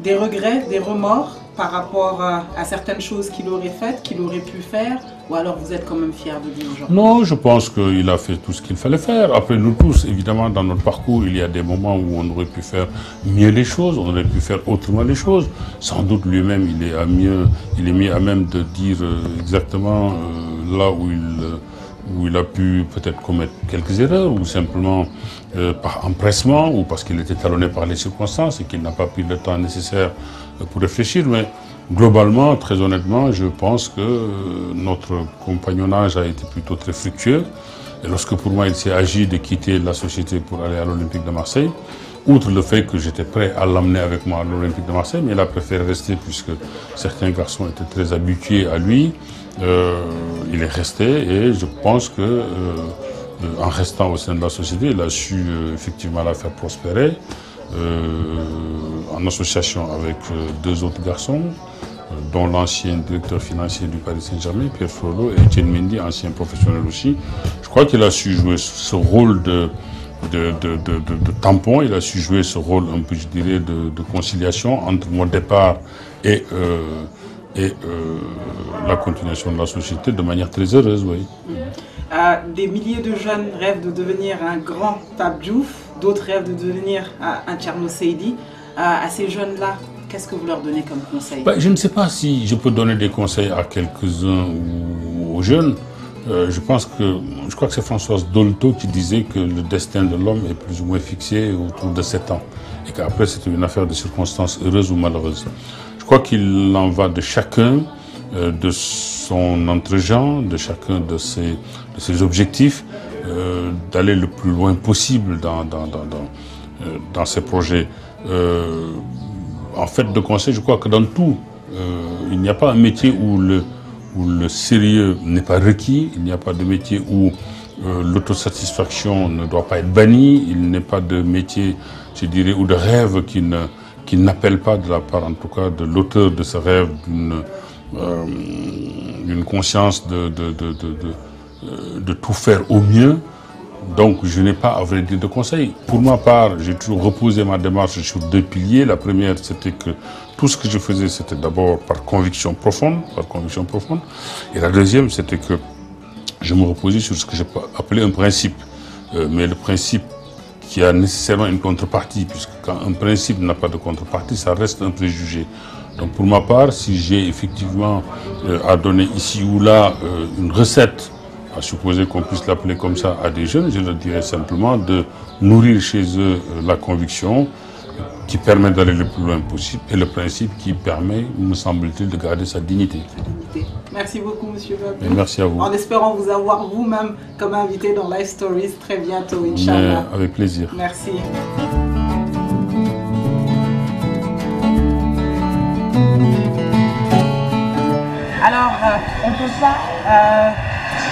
Des regrets, des remords par rapport à certaines choses qu'il aurait faites, qu'il aurait pu faire, ou alors vous êtes quand même fier de lui aujourd'hui? Non, je pense qu'il a fait tout ce qu'il fallait faire. Après, nous tous, évidemment, dans notre parcours, il y a des moments où on aurait pu faire mieux les choses, on aurait pu faire autrement les choses. Sans doute lui-même, il est mieux à même de dire exactement là où il a pu peut-être commettre quelques erreurs, ou simplement par empressement, ou parce qu'il était talonné par les circonstances et qu'il n'a pas pris le temps nécessaire pour réfléchir. Mais globalement, très honnêtement, je pense que notre compagnonnage a été plutôt très fructueux. Et lorsque pour moi il s'est agi de quitter la société pour aller à l'Olympique de Marseille, outre le fait que j'étais prêt à l'emmener avec moi à l'Olympique de Marseille, mais il a préféré rester puisque certains garçons étaient très habitués à lui. Il est resté et je pense que en restant au sein de la société, il a su effectivement la faire prospérer en association avec deux autres garçons, dont l'ancien directeur financier du Paris Saint-Germain, Pierre Frollo, et Etienne Mendy, ancien professionnel aussi. Je crois qu'il a su jouer ce rôle tampon. Il a su jouer ce rôle un peu, je dirais, de conciliation entre mon départ et la continuation de la société de manière très heureuse, oui. Des milliers de jeunes rêvent de devenir un grand Pape Diouf, d'autres rêvent de devenir un Thierno Seydi. À ces jeunes-là, qu'est-ce que vous leur donnez comme conseil? Je ne sais pas si je peux donner des conseils à quelques-uns ou aux jeunes. Je crois que c'est Françoise Dolto qui disait que le destin de l'homme est plus ou moins fixé autour de 7 ans et qu'après c'est une affaire de circonstances heureuses ou malheureuses. Je crois qu'il en va de chacun, de son entre-gens, de chacun de ses objectifs, d'aller le plus loin possible dans ses projets. En fait, de conseil, je crois que dans tout, il n'y a pas un métier où le sérieux n'est pas requis, il n'y a pas de métier où l'autosatisfaction ne doit pas être bannie, il n'est pas de métier, je dirais, ou de rêve qui n'appelle pas de la part, en tout cas, de l'auteur de ce rêve, d'une conscience de tout faire au mieux. Donc, je n'ai pas à vrai dire de conseils. Pour ma part, j'ai toujours reposé ma démarche sur 2 piliers. La première, c'était que tout ce que je faisais, c'était d'abord par conviction profonde. Et la deuxième, c'était que je me reposais sur ce que j'ai appelé un principe. Mais le principe qui a nécessairement une contrepartie, puisque quand un principe n'a pas de contrepartie, ça reste un préjugé. Donc, pour ma part, si j'ai effectivement à donner ici ou là une recette, à supposer qu'on puisse l'appeler comme ça à des jeunes, je leur dirais simplement de nourrir chez eux la conviction qui permet d'aller le plus loin possible et le principe qui permet, me semble-t-il, de garder sa dignité. Merci beaucoup, Monsieur Pape. Merci à vous. En espérant vous avoir vous-même comme invité dans Life Stories très bientôt, Inch'Allah. Avec plaisir. Merci. Alors, on ne peut pas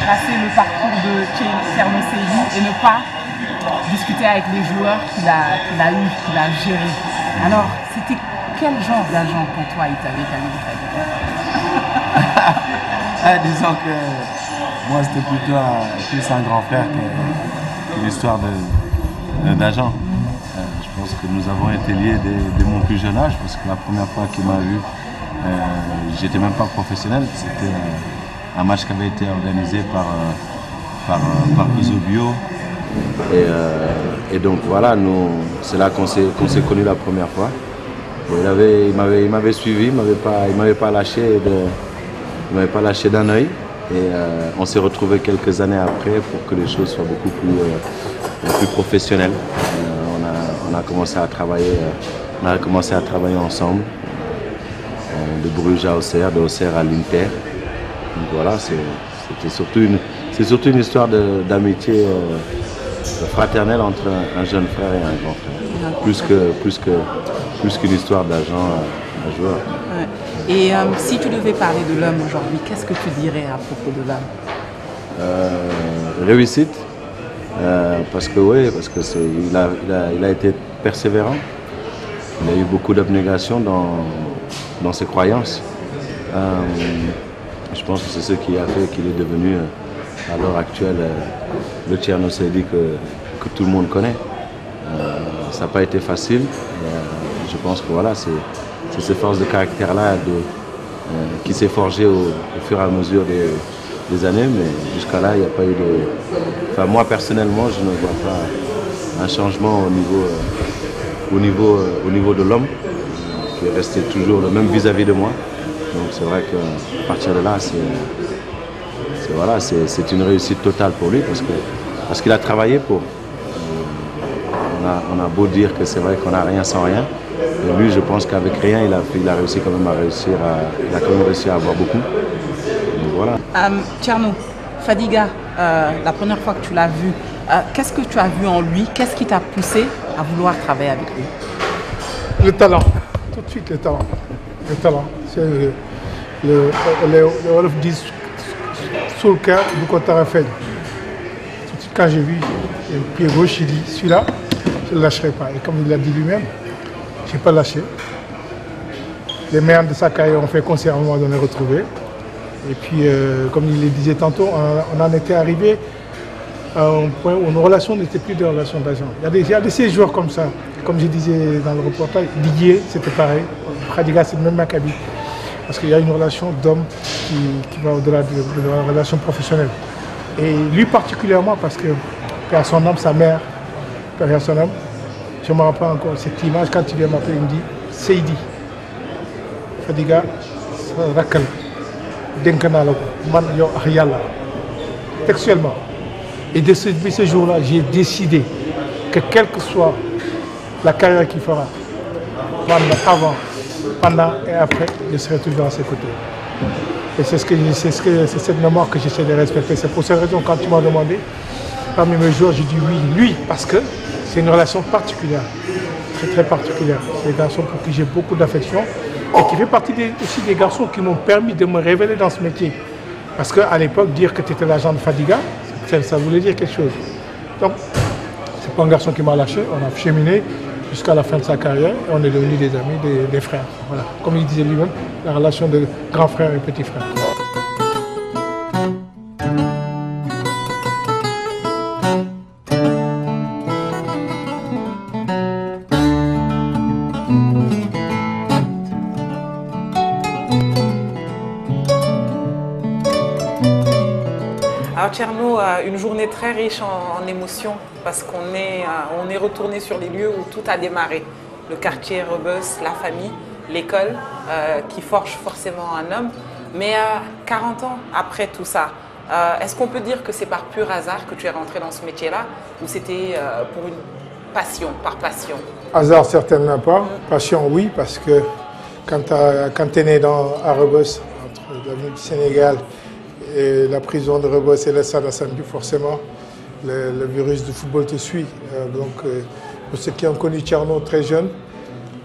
tracer le parcours de Thierno Seydi et ne pas discuter avec les joueurs qu'il a eu, qu'il a géré. Alors, c'était quel genre d'agent pour toi il t'avait Disons que moi c'était plutôt plus un grand frère qu'une histoire d'agent. Je pense que nous avons été liés dès mon plus jeune âge, parce que la première fois qu'il m'a vu, j'étais même pas professionnel. C'était un match qui avait été organisé par Eusebio. Et donc voilà, c'est là qu'on s'est connus la première fois. Il m'avait suivi, il m'avait pas lâché d'un œil. Et on s'est retrouvés quelques années après pour que les choses soient beaucoup plus professionnelles. On a commencé à travailler ensemble, de Bruges à Auxerre, de Auxerre à l'Inter. Donc voilà, c'est surtout une histoire d'amitié fraternelle entre un jeune frère et un grand frère, plus qu'une histoire d'agent à joueur. Ouais. Et si tu devais parler de l'homme aujourd'hui, qu'est-ce que tu dirais à propos de l'homme? Réussite, parce que il a été persévérant. Il a eu beaucoup d'abnégation dans ses croyances. Je pense que c'est ce qui a fait qu'il est devenu à l'heure actuelle le Thierno Seydi que tout le monde connaît. Ça n'a pas été facile. Je pense que voilà, c'est cette force de caractère-là qui s'est forgée au fur et à mesure des années, mais jusqu'à là, il n'y a pas eu de... Enfin, moi, personnellement, je ne vois pas un changement au niveau de l'homme, qui est resté toujours le même vis-à-vis de moi. Donc c'est vrai qu'à partir de là, c'est une réussite totale pour lui, parce qu'il a travaillé pour. On a beau dire que c'est vrai qu'on n'a rien sans rien, et lui, je pense qu'avec rien, il a réussi quand même à avoir beaucoup. Donc voilà. Thierno, Fadiga, la première fois que tu l'as vu, qu'est-ce que tu as vu en lui? Qu'est-ce qui t'a poussé à vouloir travailler avec lui? Le talent, tout de suite le talent. Le talent, c'est les Wolofs disent sur le cœur du Kotara Fed. Tout de suite, quand j'ai vu le pied gauche, il dit celui-là, je ne le lâcherai pas. Et comme il l'a dit lui-même, je n'ai pas lâché. Les meilleurs de sa carrière ont fait concert à un moment donné retrouvé. Et puis, comme il le disait tantôt, on en était arrivé à un point où nos relations n'étaient plus des relations d'agent. Il y a de ces joueurs comme ça. Comme je disais dans le reportage, Didier, c'était pareil. Khadiga, c'est le même Maccabi. Parce qu'il y a une relation d'homme qui va au-delà de la relation professionnelle. Et lui particulièrement, parce que père son homme, sa mère, père son homme, je me rappelle encore cette image quand il vient m'appeler, il me dit Seydi, Khadiga, Rakal, Denkanalo, Man Yo Yalla. Textuellement. Et de ce jour-là, j'ai décidé que quelle que soit la carrière qu'il fera, avant, pendant et après, je serai toujours à ses côtés. Et c'est cette mémoire que j'essaie de respecter. C'est pour cette raison, quand tu m'as demandé, parmi mes joueurs, j'ai dit oui, lui, parce que c'est une relation particulière, très très particulière. C'est des garçons pour qui j'ai beaucoup d'affection et qui fait partie aussi des garçons qui m'ont permis de me révéler dans ce métier. Parce qu'à l'époque, dire que tu étais l'agent de Fadiga, ça voulait dire quelque chose. Donc, c'est pas un garçon qui m'a lâché, on a cheminé jusqu'à la fin de sa carrière et on est devenus des amis, des frères. Voilà. Comme il disait lui-même, la relation de grand frère et petit frère. Alors Tcherno, une journée très riche en émotions parce qu'on est retourné sur les lieux où tout a démarré. Le quartier Rebeuss, la famille, l'école qui forge forcément un homme. Mais 40 ans après tout ça, est-ce qu'on peut dire que c'est par pur hasard que tu es rentré dans ce métier-là ou c'était pour une passion, par passion? Hasard certainement pas, passion oui, parce que quand tu es né à Rebeuss, entre l'avenue du Sénégal et la prison de Rebeuss et le stade Assane Diouf, forcément, le virus du football te suit. Pour ceux qui ont connu Tcherno très jeune,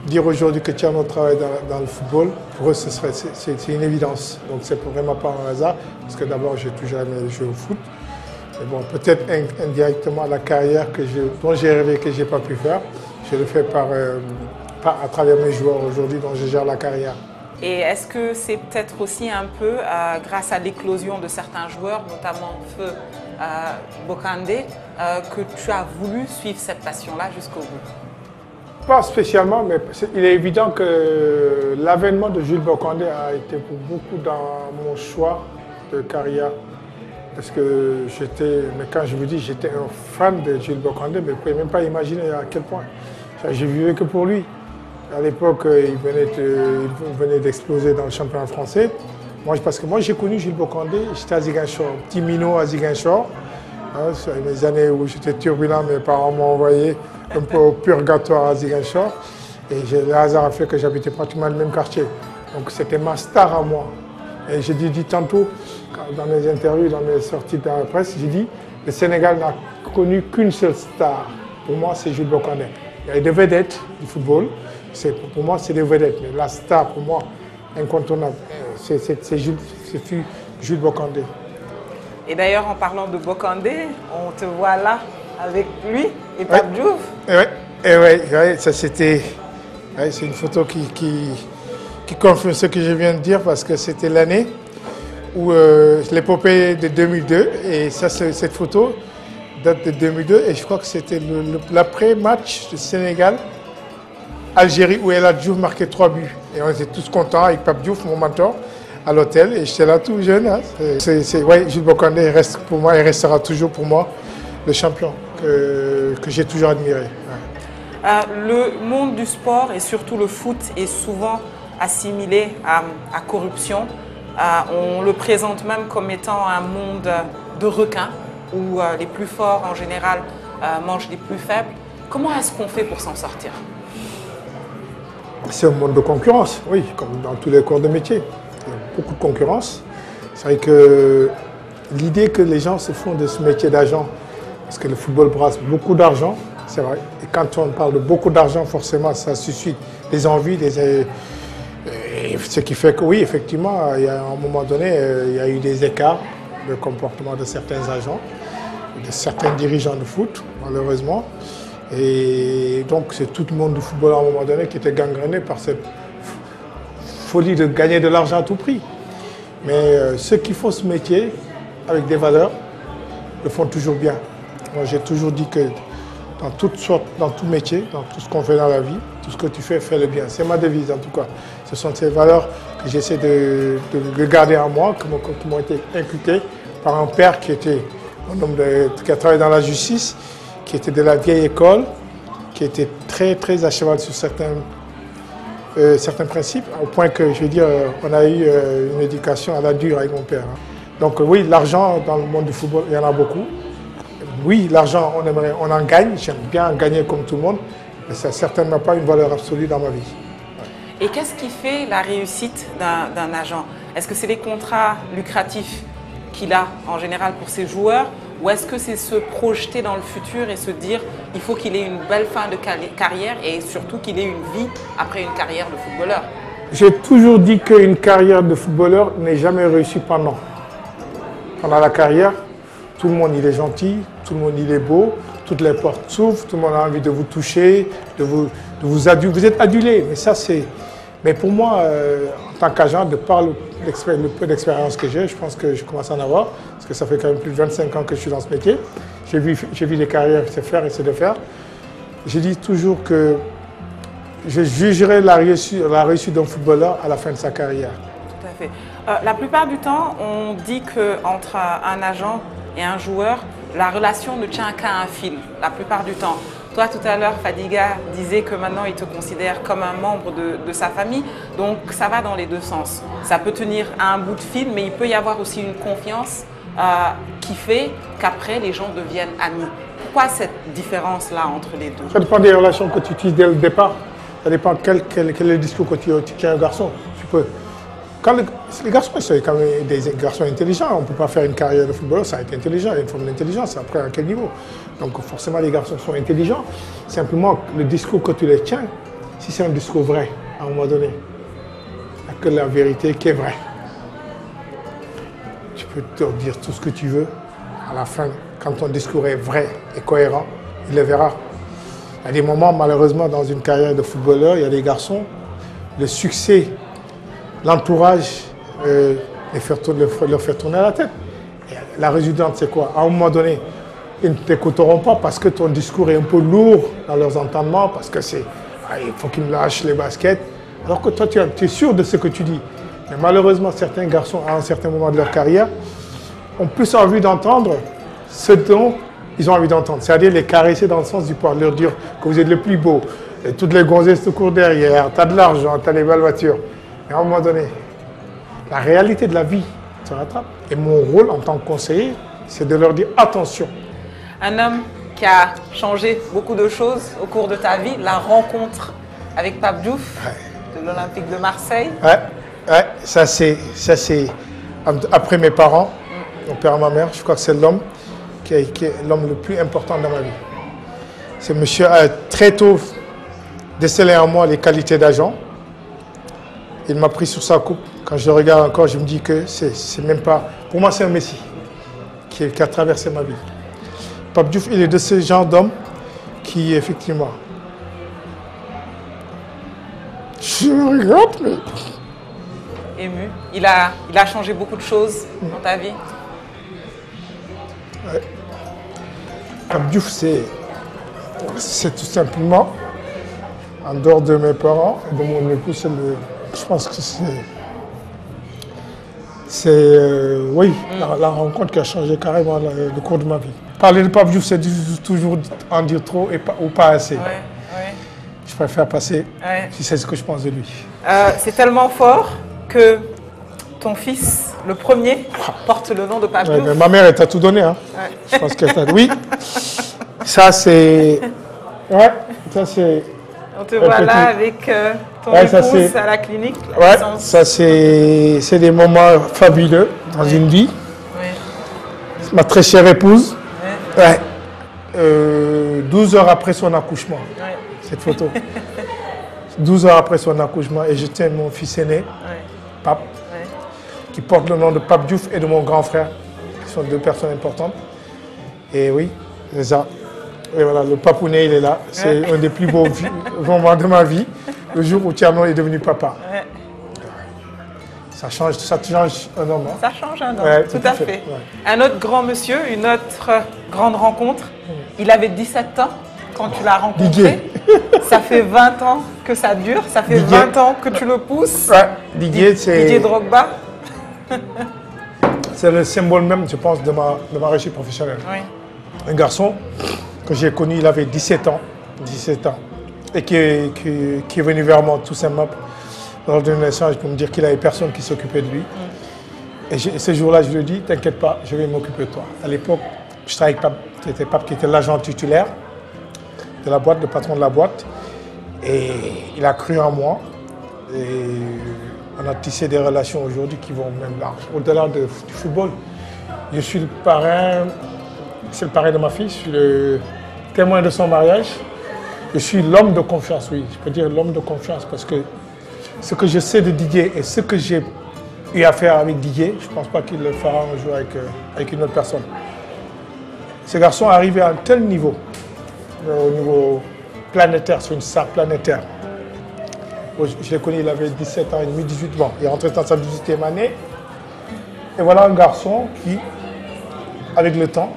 dire aujourd'hui que Tcherno travaille dans le football, pour eux, c'est une évidence. Donc c'est vraiment pas un hasard, parce que d'abord, j'ai toujours aimé jouer au foot. Mais bon, peut-être indirectement, la carrière dont j'ai rêvé que je n'ai pas pu faire, je le fais à travers mes joueurs aujourd'hui dont je gère la carrière. Et est-ce que c'est peut-être aussi un peu grâce à l'éclosion de certains joueurs, notamment Feu Bokandé, que tu as voulu suivre cette passion-là jusqu'au bout? Pas spécialement, mais il est évident que l'avènement de Jules Bokandé a été pour beaucoup dans mon choix de carrière. Parce que mais quand je vous dis j'étais un fan de Jules Bokandé, mais vous ne pouvez même pas imaginer à quel point. Je vivais que pour lui. À l'époque, il venait d'exploser dans le championnat français. Parce que moi, j'ai connu Jules Bokandé, j'étais à Ziguinchor, petit minot à Ziguinchor. C'est les années où j'étais turbulent, mes parents m'ont envoyé un peu au purgatoire à Ziguinchor. Et le hasard a fait que j'habitais pratiquement le même quartier. Donc c'était ma star à moi. Et je dis tantôt, dans mes interviews, dans mes sorties dans la presse, j'ai dit le Sénégal n'a connu qu'une seule star. Pour moi, c'est Jules Bokandé. Il y a des vedettes du football. Pour moi, c'est des vedettes. Mais la star, pour moi, incontournable, c'est Jules Bokandé. Et d'ailleurs, en parlant de Bokandé, on te voit là avec lui et Pape Diouf. Oui, ça c'était. C'est une photo qui confirme ce que je viens de dire parce que c'était l'année où l'épopée de 2002. Et ça, cette photo date de 2002 et je crois que c'était l'après-match du Sénégal. Algérie où El Hadji Diouf marquait 3 buts. Et on était tous contents avec Pape Diouf, mon mentor, à l'hôtel. Et j'étais là tout jeune. Hein. Jules Bokandé reste pour moi et restera toujours pour moi le champion que j'ai toujours admiré. Ouais. Le monde du sport et surtout le foot est souvent assimilé à corruption. On le présente même comme étant un monde de requins où les plus forts en général mangent les plus faibles. Comment est-ce qu'on fait pour s'en sortir ? C'est un monde de concurrence, oui, comme dans tous les corps de métier. Il y a beaucoup de concurrence. C'est vrai que l'idée que les gens se font de ce métier d'agent, parce que le football brasse beaucoup d'argent, c'est vrai. Et quand on parle de beaucoup d'argent, forcément, ça suscite des envies, ce qui fait que oui, effectivement, à un moment donné, il y a eu des écarts de comportement de certains agents, de certains dirigeants de foot, malheureusement. Et donc, c'est tout le monde du football à un moment donné qui était gangréné par cette folie de gagner de l'argent à tout prix. Mais ceux qui font ce métier avec des valeurs le font toujours bien. Moi, j'ai toujours dit que dans toutes sortes, dans tout métier, dans tout ce qu'on fait dans la vie, tout ce que tu fais, fais-le bien. C'est ma devise en tout cas. Ce sont ces valeurs que j'essaie de garder en moi, qui m'ont été inculquées par un père qui a travaillé dans la justice, qui était de la vieille école, qui était très, très à cheval sur certains principes, au point que, je veux dire, on a eu une éducation à la dure avec mon père. Donc oui, l'argent dans le monde du football, il y en a beaucoup. Oui, l'argent, on en gagne, j'aime bien en gagner comme tout le monde, mais ça n'a certainement pas une valeur absolue dans ma vie. Et qu'est-ce qui fait la réussite d'un agent? Est-ce que c'est les contrats lucratifs qu'il a en général pour ses joueurs, ou est-ce que c'est se projeter dans le futur et se dire il faut qu'il ait une belle fin de carrière et surtout qu'il ait une vie après une carrière de footballeur? J'ai toujours dit qu'une carrière de footballeur n'est jamais réussie pendant la carrière. Tout le monde il est gentil, tout le monde il est beau, toutes les portes s'ouvrent, tout le monde a envie de vous toucher, de vous aduler. Vous êtes adulé, mais ça c'est... Mais pour moi, en tant qu'agent, de par le peu d'expérience que j'ai, je pense que je commence à en avoir, parce que ça fait quand même plus de 25 ans que je suis dans ce métier. J'ai vu des carrières se faire et se défaire. Je dis toujours que je jugerai la réussite d'un footballeur à la fin de sa carrière. Tout à fait. La plupart du temps, on dit qu'entre un agent et un joueur, la relation ne tient qu'à un fil, la plupart du temps. Toi, tout à l'heure, Fadiga disait que maintenant, il te considère comme un membre de sa famille. Donc, ça va dans les deux sens. Ça peut tenir à un bout de fil, mais il peut y avoir aussi une confiance qui fait qu'après, les gens deviennent amis. Pourquoi cette différence-là entre les deux? Ça dépend des relations que tu utilises dès le départ. Ça dépend quel est le discours que tu tiens à un garçon. Tu peux... Quand les garçons, c'est quand même des garçons intelligents. On ne peut pas faire une carrière de footballeur sans être intelligent. Il y a une forme d'intelligence. Après, à quel niveau? Donc forcément, les garçons sont intelligents. Simplement, le discours que tu les tiens, si c'est un discours vrai, à un moment donné, il n'y a que la vérité qui est vraie. Tu peux te dire tout ce que tu veux. À la fin, quand ton discours est vrai et cohérent, il le verra. Il y a des moments, malheureusement, dans une carrière de footballeur, il y a des garçons, le succès, l'entourage leur fait tourner la tête. Et la résultante, c'est quoi? À un moment donné, ils ne t'écouteront pas parce que ton discours est un peu lourd dans leurs entendements, parce que c'est il faut qu'ils me lâchent les baskets. Alors que toi, tu es sûr de ce que tu dis. Mais malheureusement, certains garçons, à un certain moment de leur carrière, ont plus envie d'entendre ce dont ils ont envie d'entendre. C'est-à-dire les caresser dans le sens du pouvoir leur dire que vous êtes le plus beau, et toutes les gonzesses te courent derrière, tu as de l'argent, tu as les belles voitures. Mais à un moment donné, la réalité de la vie se rattrape. Et mon rôle en tant que conseiller, c'est de leur dire attention. Un homme qui a changé beaucoup de choses au cours de ta vie, la rencontre avec Pape Diouf de l'Olympique de Marseille. Ouais, ça c'est après mes parents, mon père et ma mère, je crois que c'est l'homme qui est l'homme le plus important dans ma vie. Ce monsieur a très tôt décelé en moi les qualités d'agent. Il m'a pris sur sa coupe. Quand je le regarde encore, je me dis que c'est même pas... Pour moi, c'est un messie qui a traversé ma vie. Pape Diouf, il est de ce genre d'homme qui, effectivement... Je regarde, mais... Ému. Il a changé beaucoup de choses dans ta vie. Ouais. Pape Diouf, c'est tout simplement, en dehors de mes parents et de mon époux, je pense que oui, la rencontre qui a changé carrément le cours de ma vie. Parler de Pape Diouf, c'est toujours en dire trop ou pas assez. Ouais. Je préfère passer si c'est ce que je pense de lui. C'est tellement fort que ton fils, le premier, porte le nom de Pape Diouf. Mais ma mère, elle t'a tout donné. Hein. Je pense qu'elle t'a... Oui, ça c'est... Ouais, ça c'est... On te voit là avec ton épouse à la clinique. Ouais, ça c'est des moments fabuleux dans une vie. Ma très chère épouse. 12 heures après son accouchement, cette photo. 12 heures après son accouchement, et je tiens mon fils aîné, Pape, qui porte le nom de Pape Diouf et de mon grand frère, qui sont deux personnes importantes. Et oui, c'est ça. Et voilà, le papounet, il est là. C'est un des plus beaux moments de ma vie, le jour où Thierno est devenu papa. Ça te change un homme. Hein? Ça change un homme, Ouais, tout à fait. Ouais. Un autre grand monsieur, une autre grande rencontre. Il avait 17 ans quand tu l'as rencontré. Didier. Ça fait 20 ans que ça dure, ça fait Didier. 20 ans que tu le pousses. Ouais, Didier, c'est... Didier Drogba. C'est le symbole même, je pense, de ma réussite professionnelle. Oui. Un garçon que j'ai connu, il avait 17 ans. Et qui est venu vers moi tout simplement lors d'un échange pour me dire qu'il n'avait personne qui s'occupait de lui. Et ce jour-là, je lui ai dit, t'inquiète pas, je vais m'occuper de toi. À l'époque, je travaillais avec Pape, c'était Pape qui était l'agent titulaire de la boîte, le patron de la boîte. Et il a cru en moi. Et on a tissé des relations aujourd'hui qui vont même large, au-delà du football. Je suis le parrain, c'est le parrain de ma fille, je suis le témoin de son mariage. Je suis l'homme de confiance, oui, je peux dire l'homme de confiance parce que ce que je sais de Didier et ce que j'ai eu à faire avec Didier, je ne pense pas qu'il le fera un jour avec une autre personne. Ce garçon est arrivé à un tel niveau, au niveau planétaire, c'est une star planétaire. Je l'ai connu, il avait 17 ans et demi, 18 ans. Il est rentré dans sa 18e année. Et voilà un garçon qui, avec le temps,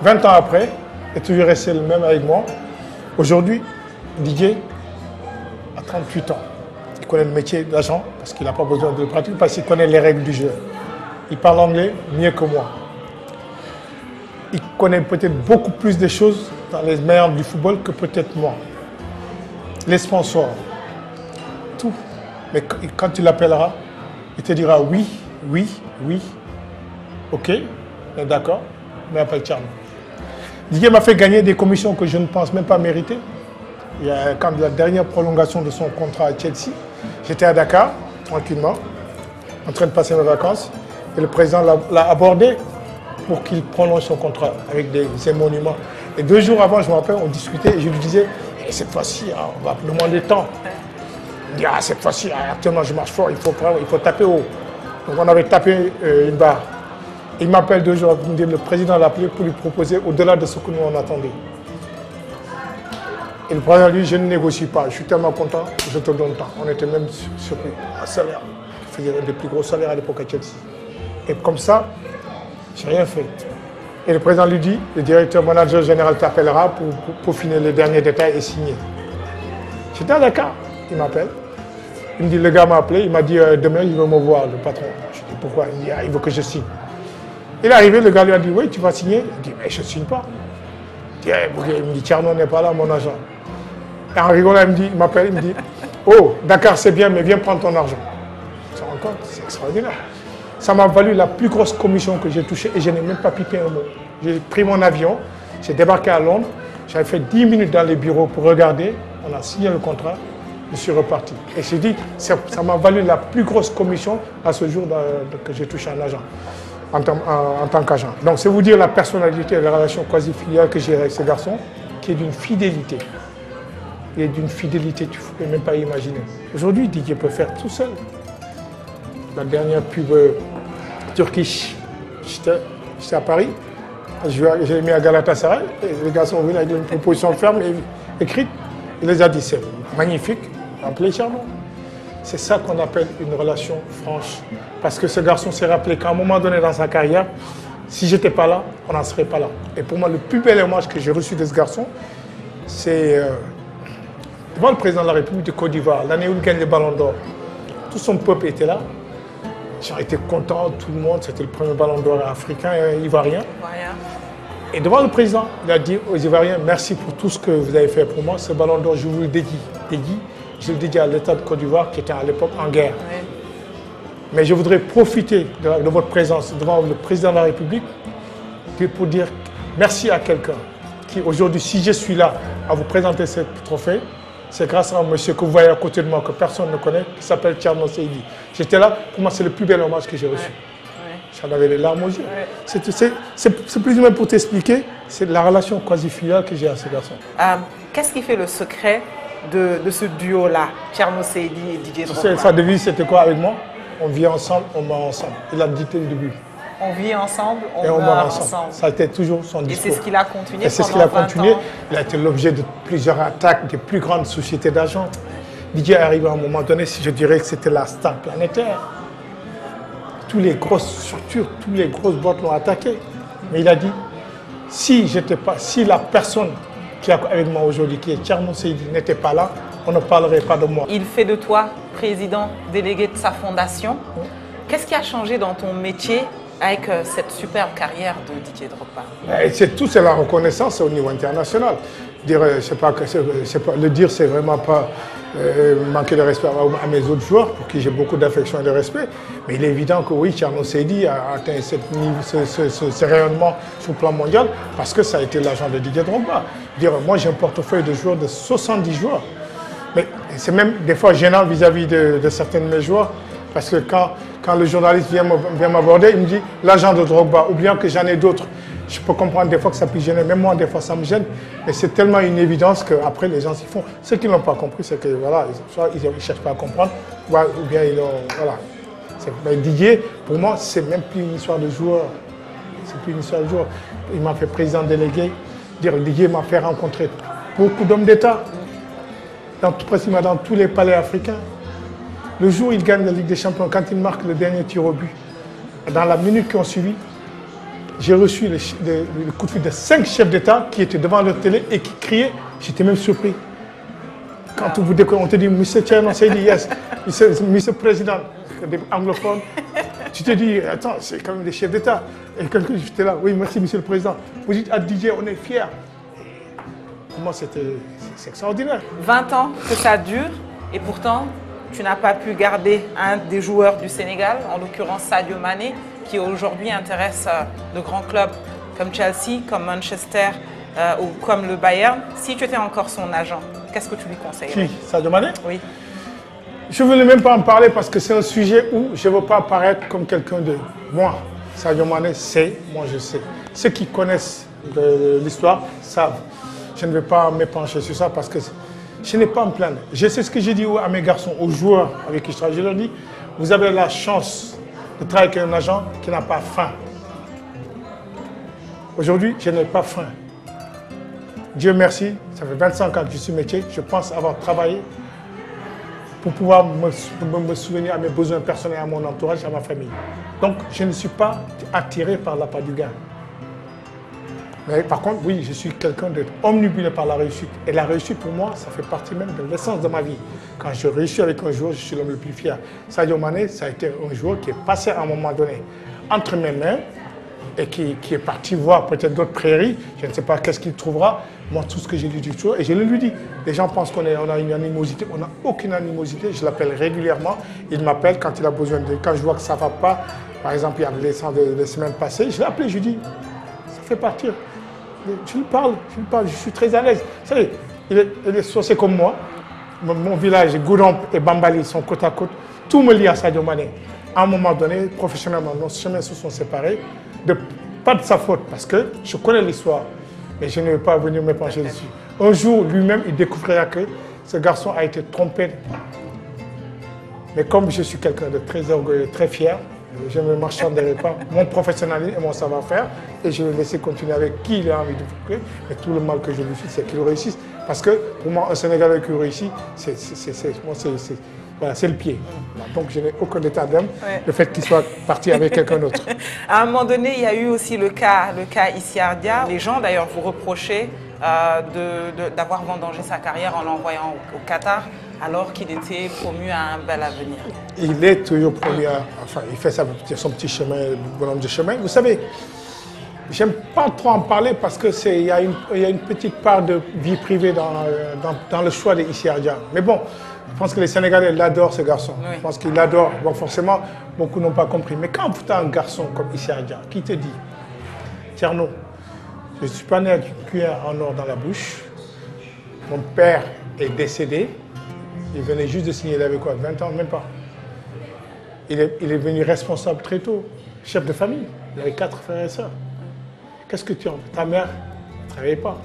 20 ans après, est toujours resté le même avec moi. Aujourd'hui, Didier a 38 ans. Il connaît le métier d'agent parce qu'il n'a pas besoin de le pratiquer, parce qu'il connaît les règles du jeu. Il parle anglais mieux que moi. Il connaît peut-être beaucoup plus de choses dans les meilleurs du football que peut-être moi. Les sponsors, tout. Mais quand tu l'appelleras, il te dira oui, oui, oui. Ok, d'accord, mais appelle Tcherno. Didier m'a fait gagner des commissions que je ne pense même pas mériter. Quand la dernière prolongation de son contrat à Chelsea, j'étais à Dakar, tranquillement, en train de passer mes vacances, et le président l'a abordé pour qu'il prolonge son contrat avec ses monuments. Et 2 jours avant, je me rappelle, on discutait et je lui disais, cette fois-ci, on va demander le temps. Il dit, cette fois-ci, actuellement, je marche fort, il faut taper haut. Donc on avait tapé une barre. Il m'appelle 2 jours, il me dit, le président l'a appelé pour lui proposer au-delà de ce que nous on attendait. Et le président lui dit, je ne négocie pas, je suis tellement content, je te donne le temps. On était même sur un salaire, qui faisait un des plus gros salaires à l'époque à Chelsea. Et comme ça, je n'ai rien fait. Et le président lui dit, le directeur manager général t'appellera pour finir les derniers détails et signer. J'étais à Dakar, il m'appelle. Il me dit, le gars m'a appelé, il m'a dit, demain il veut me voir, le patron. Je dis, pourquoi? Il me dit, il veut que je signe. Il est arrivé, le gars lui a dit, oui, tu vas signer? Il dit, mais je ne signe pas. Il me dit, Tcherno n'est pas là, mon agent. Et en rigolant, il m'appelle, il me dit, oh, Dakar c'est bien, mais viens prendre ton argent. Tu te rends compte? C'est extraordinaire. Ça m'a valu la plus grosse commission que j'ai touchée et je n'ai même pas pipé un mot. J'ai pris mon avion, j'ai débarqué à Londres, j'avais fait 10 minutes dans les bureaux pour regarder, on a signé le contrat, je suis reparti. Et j'ai dit, ça m'a valu la plus grosse commission à ce jour que j'ai touché un agent, en tant qu'agent. Donc c'est vous dire la personnalité et la relation quasi filiale que j'ai avec ce garçon, qui est d'une fidélité. Il est d'une fidélité, tu ne peux même pas imaginer. Aujourd'hui, Didier peut faire tout seul. La dernière pub Turkish, j'étais à Paris, j'ai mis à Galatasaray, et les gars sont venus avec une proposition ferme et écrite. Il les a dit, c'est magnifique, appelez Tcherno. C'est ça qu'on appelle une relation franche. Parce que ce garçon s'est rappelé qu'à un moment donné dans sa carrière, si je n'étais pas là, on n'en serait pas là. Et pour moi, le plus bel hommage que j'ai reçu de ce garçon, c'est devant le président de la République de Côte d'Ivoire, l'année où il gagne le Ballon d'Or. Tout son peuple était là. J'ai été content, tout le monde, c'était le premier Ballon d'Or africain et ivoirien. Et devant le président, il a dit aux Ivoiriens, merci pour tout ce que vous avez fait pour moi. Ce Ballon d'Or, je vous le dédie. Je le dédie à l'État de Côte d'Ivoire qui était à l'époque en guerre. Oui. Mais je voudrais profiter de votre présence devant le président de la République pour dire merci à quelqu'un qui aujourd'hui, si je suis là à vous présenter ce trophée, c'est grâce à un monsieur que vous voyez à côté de moi, que personne ne connaît, qui s'appelle Tcherno Seydi. J'étais là, pour moi c'est le plus bel hommage que j'ai reçu. J'en avais les larmes aux yeux. C'est plus ou moins pour t'expliquer, c'est la relation quasi filiale que j'ai à ce garçon. Qu'est-ce qui fait le secret de ce duo-là, Tcherno Seydi et Didier Drogba? Sa devise c'était quoi avec moi? On vit ensemble, on meurt ensemble. Il a dit dès le début. On vit ensemble, on meurt ensemble. Ça a été toujours son discours. Et c'est ce qu'il a continué. C'est ce qu'il a continué. Il a été l'objet de plusieurs attaques des plus grandes sociétés d'argent. Didier est arrivé à un moment donné, si je dirais que c'était la star planétaire. toutes les grosses structures, toutes les grosses boîtes l'ont attaqué. Mais il a dit, si la personne qui est avec moi aujourd'hui, qui est Thierno Seydi, n'était pas là, on ne parlerait pas de moi. Il fait de toi président délégué de sa fondation. Qu'est-ce qui a changé dans ton métier avec cette superbe carrière de Didier Drogba? C'est tout, c'est la reconnaissance au niveau international. Le dire, c'est vraiment pas manquer de respect à mes autres joueurs, pour qui j'ai beaucoup d'affection et de respect. Mais il est évident que oui, Thierno Seydi a atteint ce rayonnement sur le plan mondial parce que ça a été l'agent de Didier Drogba. Moi, j'ai un portefeuille de joueurs de 70 joueurs. Mais c'est même des fois gênant vis-à-vis de certains de mes joueurs. Parce que quand le journaliste vient m'aborder, il me dit l'agent de Drogba, oubliant que j'en ai d'autres. Je peux comprendre des fois que ça puisse gêner, même moi des fois ça me gêne, mais c'est tellement une évidence qu'après les gens s'y font. Ceux qui ne l'ont pas compris, c'est que voilà, soit ils ne cherchent pas à comprendre, ou bien ils ont. Voilà. Mais Didier, pour moi, c'est même plus une histoire de joueur. C'est plus une histoire de joueur. Il m'a fait président délégué. Didier m'a fait rencontrer beaucoup d'hommes d'État, pratiquement dans tous les palais africains. Le jour où il gagne la Ligue des Champions, quand il marque le dernier tir au but, dans la minute qui ont suivi, j'ai reçu le coup de fil de 5 chefs d'État qui étaient devant leur télé et qui criaient. J'étais même surpris. Quand on te dit, Monsieur Thierno Seydi, yes, Monsieur Président, des anglophones, tu te dis, attends, c'est quand même des chefs d'État. Et quelqu'un qui était là, oui, merci Monsieur le Président. Vous dites à Didier, on est fiers. Pour moi, c'est extraordinaire. 20 ans que ça dure, et pourtant, tu n'as pas pu garder un des joueurs du Sénégal, en l'occurrence Sadio Mané, qui aujourd'hui intéresse de grands clubs comme Chelsea, comme Manchester ou comme le Bayern. Si tu étais encore son agent, qu'est-ce que tu lui conseillerais? Qui? Sadio Mané? Oui. Je ne veux même pas en parler parce que c'est un sujet où je ne veux pas apparaître comme quelqu'un de... Moi, Sadio Mané sait, moi je sais. Ceux qui connaissent l'histoire savent. Je ne vais pas m'épancher sur ça parce que je n'ai pas à me plaindre. Je sais ce que j'ai dit à mes garçons, aux joueurs avec qui je travaille. Je leur dis, vous avez la chance de travailler avec un agent qui n'a pas faim. Aujourd'hui, je n'ai pas faim. Dieu merci, ça fait 25 ans que je suis métier. Je pense avoir travaillé pour pouvoir me souvenir à mes besoins personnels, à mon entourage, à ma famille. Donc, je ne suis pas attiré par l'appât du gain. Mais par contre, oui, je suis quelqu'un d'être omnibulé par la réussite. Et la réussite, pour moi, ça fait partie même de l'essence de ma vie. Quand je réussis avec un joueur, je suis l'homme le plus fier. Sadio Mané, ça a été un joueur qui est passé à un moment donné entre mes mains et qui est parti voir peut-être d'autres prairies. Je ne sais pas qu'est-ce qu'il trouvera. Moi, tout ce que j'ai dit du joueur, et je le lui dis. Les gens pensent qu'on a une animosité. On n'a aucune animosité. Je l'appelle régulièrement. Il m'appelle quand il a besoin de... Quand je vois que ça ne va pas, par exemple, il y avait les semaines passées, je l'ai appelé, je lui dis, ça fait partir. Je lui parle, je suis très à l'aise. Vous savez, il est sourcé comme moi. Mon village, Goudomp et Bambali sont côte à côte. Tout me lie à Sadio Mané. À un moment donné, professionnellement, nos chemins se sont séparés. Pas de sa faute, parce que je connais l'histoire. Mais je ne vais pas venir me pencher dessus. Un jour, lui-même, il découvrira que ce garçon a été trompé. Mais comme je suis quelqu'un de très orgueilleux, très fier, je ne me marchanderai pas mon professionnalisme et mon savoir-faire et je vais le laisser continuer avec qui il a envie de faire. Mais tout le mal que je lui fais, c'est qu'il réussisse. Parce que pour moi, un Sénégalais qui réussit, c'est le pied. Donc je n'ai aucun état d'âme, le fait qu'il soit parti avec quelqu'un d'autre. À un moment donné, il y a eu aussi le cas Issiardia. Les gens d'ailleurs vous reprochaient d'avoir vendangé sa carrière en l'envoyant au Qatar, alors qu'il était promu à un bel avenir. Il est toujours promu à... Enfin, il fait son petit chemin, le bonhomme de chemin. Vous savez, j'aime pas trop en parler parce qu'il y a une petite part de vie privée dans le choix de Issiardia. Mais bon, je pense que les Sénégalais l'adorent, ce garçon. Oui. Je pense qu'ils l'adorent. Bon, forcément, beaucoup n'ont pas compris. Mais quand tu as un garçon comme Issiardia qui te dit, Thierno, je ne suis pas né avec une cuillère en or dans la bouche, mon père est décédé, il venait juste de signer, il avait quoi, 20 ans, même pas. Il est devenu responsable très tôt, chef de famille. Il avait 4 frères et sœurs. Qu'est-ce que tu en veux? Ta mère ne travaillait pas.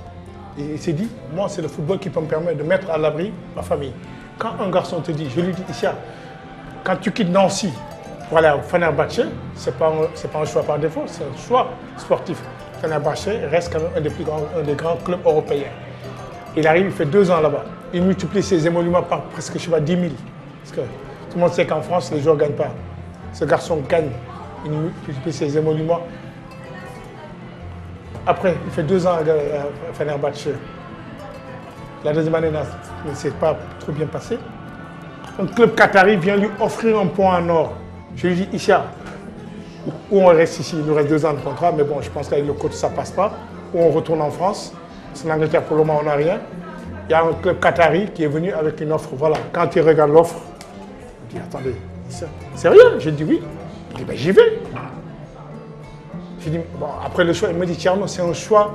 Il s'est dit, moi, c'est le football qui peut me permettre de mettre à l'abri ma famille. Quand un garçon te dit, je lui dis, Issa, quand tu quittes Nancy pour aller au Fenerbahçe, ce n'est pas un choix par défaut, c'est un choix sportif. Fenerbahçe reste quand même un des grands clubs européens. Il arrive, il fait 2 ans là-bas. Il multiplie ses émoluments par presque, je sais pas, 10 000. Parce que tout le monde sait qu'en France, les joueurs ne gagnent pas. Ce garçon gagne puis ses émoluments. Après, il fait 2 ans à Fenerbahçe. La deuxième année ne s'est pas trop bien passée. Un club qatari vient lui offrir un point en or. Je lui dis, Issa, ou on reste ici, il nous reste 2 ans de contrat, mais bon, je pense qu'avec le coach, ça ne passe pas. Ou on retourne en France. C'est l'Angleterre, pour le moment, on n'a rien. Il y a un club qatari qui est venu avec une offre. Voilà, quand il regarde l'offre, il dit, attendez, sérieux? J'ai dit oui. Il dit, ben j'y vais. J'ai dit, bon, après le choix, il me dit, Thierno, c'est un choix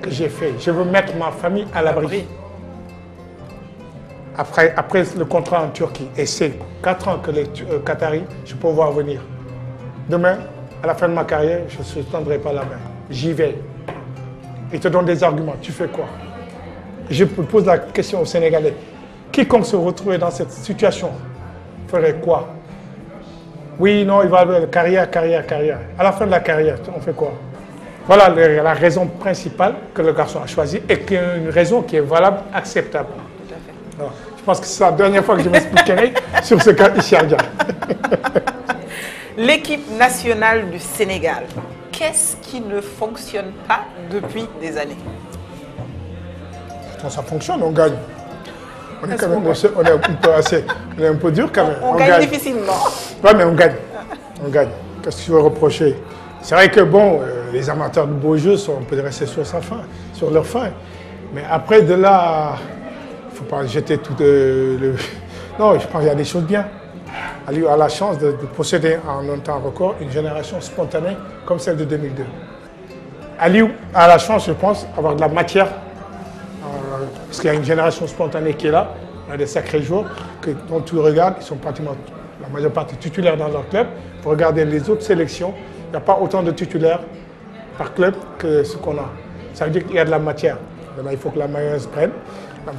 que j'ai fait. Je veux mettre ma famille à l'abri. Après le contrat en Turquie, et c'est 4 ans que les Qataris, je peux voir venir. Demain, à la fin de ma carrière, je ne tendrai pas la main. J'y vais. Il te donne des arguments. Tu fais quoi? Je pose la question aux Sénégalais. Quiconque se retrouvait dans cette situation ferait quoi? Oui, non, il va avoir carrière. À la fin de la carrière, on fait quoi? Voilà la raison principale que le garçon a choisie et qui est une raison qui est valable, acceptable. Tout à fait. Alors, je pense que c'est la dernière fois que je m'expliquerai sur ce cas ici à Dia. L'équipe nationale du Sénégal, qu'est-ce qui ne fonctionne pas depuis des années? Quand ça fonctionne, on gagne. On est quand même, on est un peu dur quand même. On gagne difficilement. Oui, mais on gagne. On gagne. Qu'est-ce que tu veux reprocher? C'est vrai que bon, les amateurs de beaux jeux on peut rester sur leur fin. Mais après de là, il ne faut pas jeter tout le... Non, je pense qu'il y a des choses bien. Aliou a la chance de posséder en un temps record une génération spontanée comme celle de 2002. Aliou a la chance, je pense, d'avoir de la matière. Parce qu'il y a une génération spontanée qui est là. Il y a des sacrés joueurs dont tu regardes, ils sont pratiquement la majeure partie titulaires dans leur club. Pour regarder les autres sélections, il n'y a pas autant de titulaires par club que ce qu'on a. Ça veut dire qu'il y a de la matière. Maintenant, il faut que la mayonnaise prenne.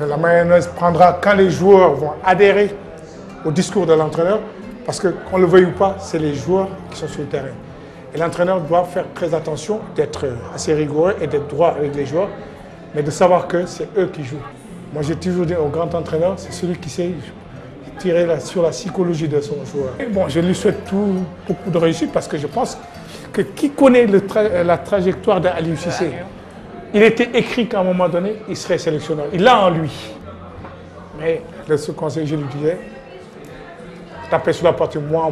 La mayonnaise prendra quand les joueurs vont adhérer au discours de l'entraîneur, parce que qu'on le veuille ou pas, c'est les joueurs qui sont sur le terrain. Et l'entraîneur doit faire très attention d'être assez rigoureux et d'être droit avec les joueurs, mais de savoir que c'est eux qui jouent. Moi, j'ai toujours dit au grand entraîneur, c'est celui qui sait tirer sur la psychologie de son joueur. Et bon, je lui souhaite beaucoup de réussite parce que je pense que qui connaît la trajectoire d'Aliou Cissé, il était écrit qu'à un moment donné, il serait sélectionneur. Il l'a en lui. Mais ce conseil, je lui disais, taper sur la partie moi.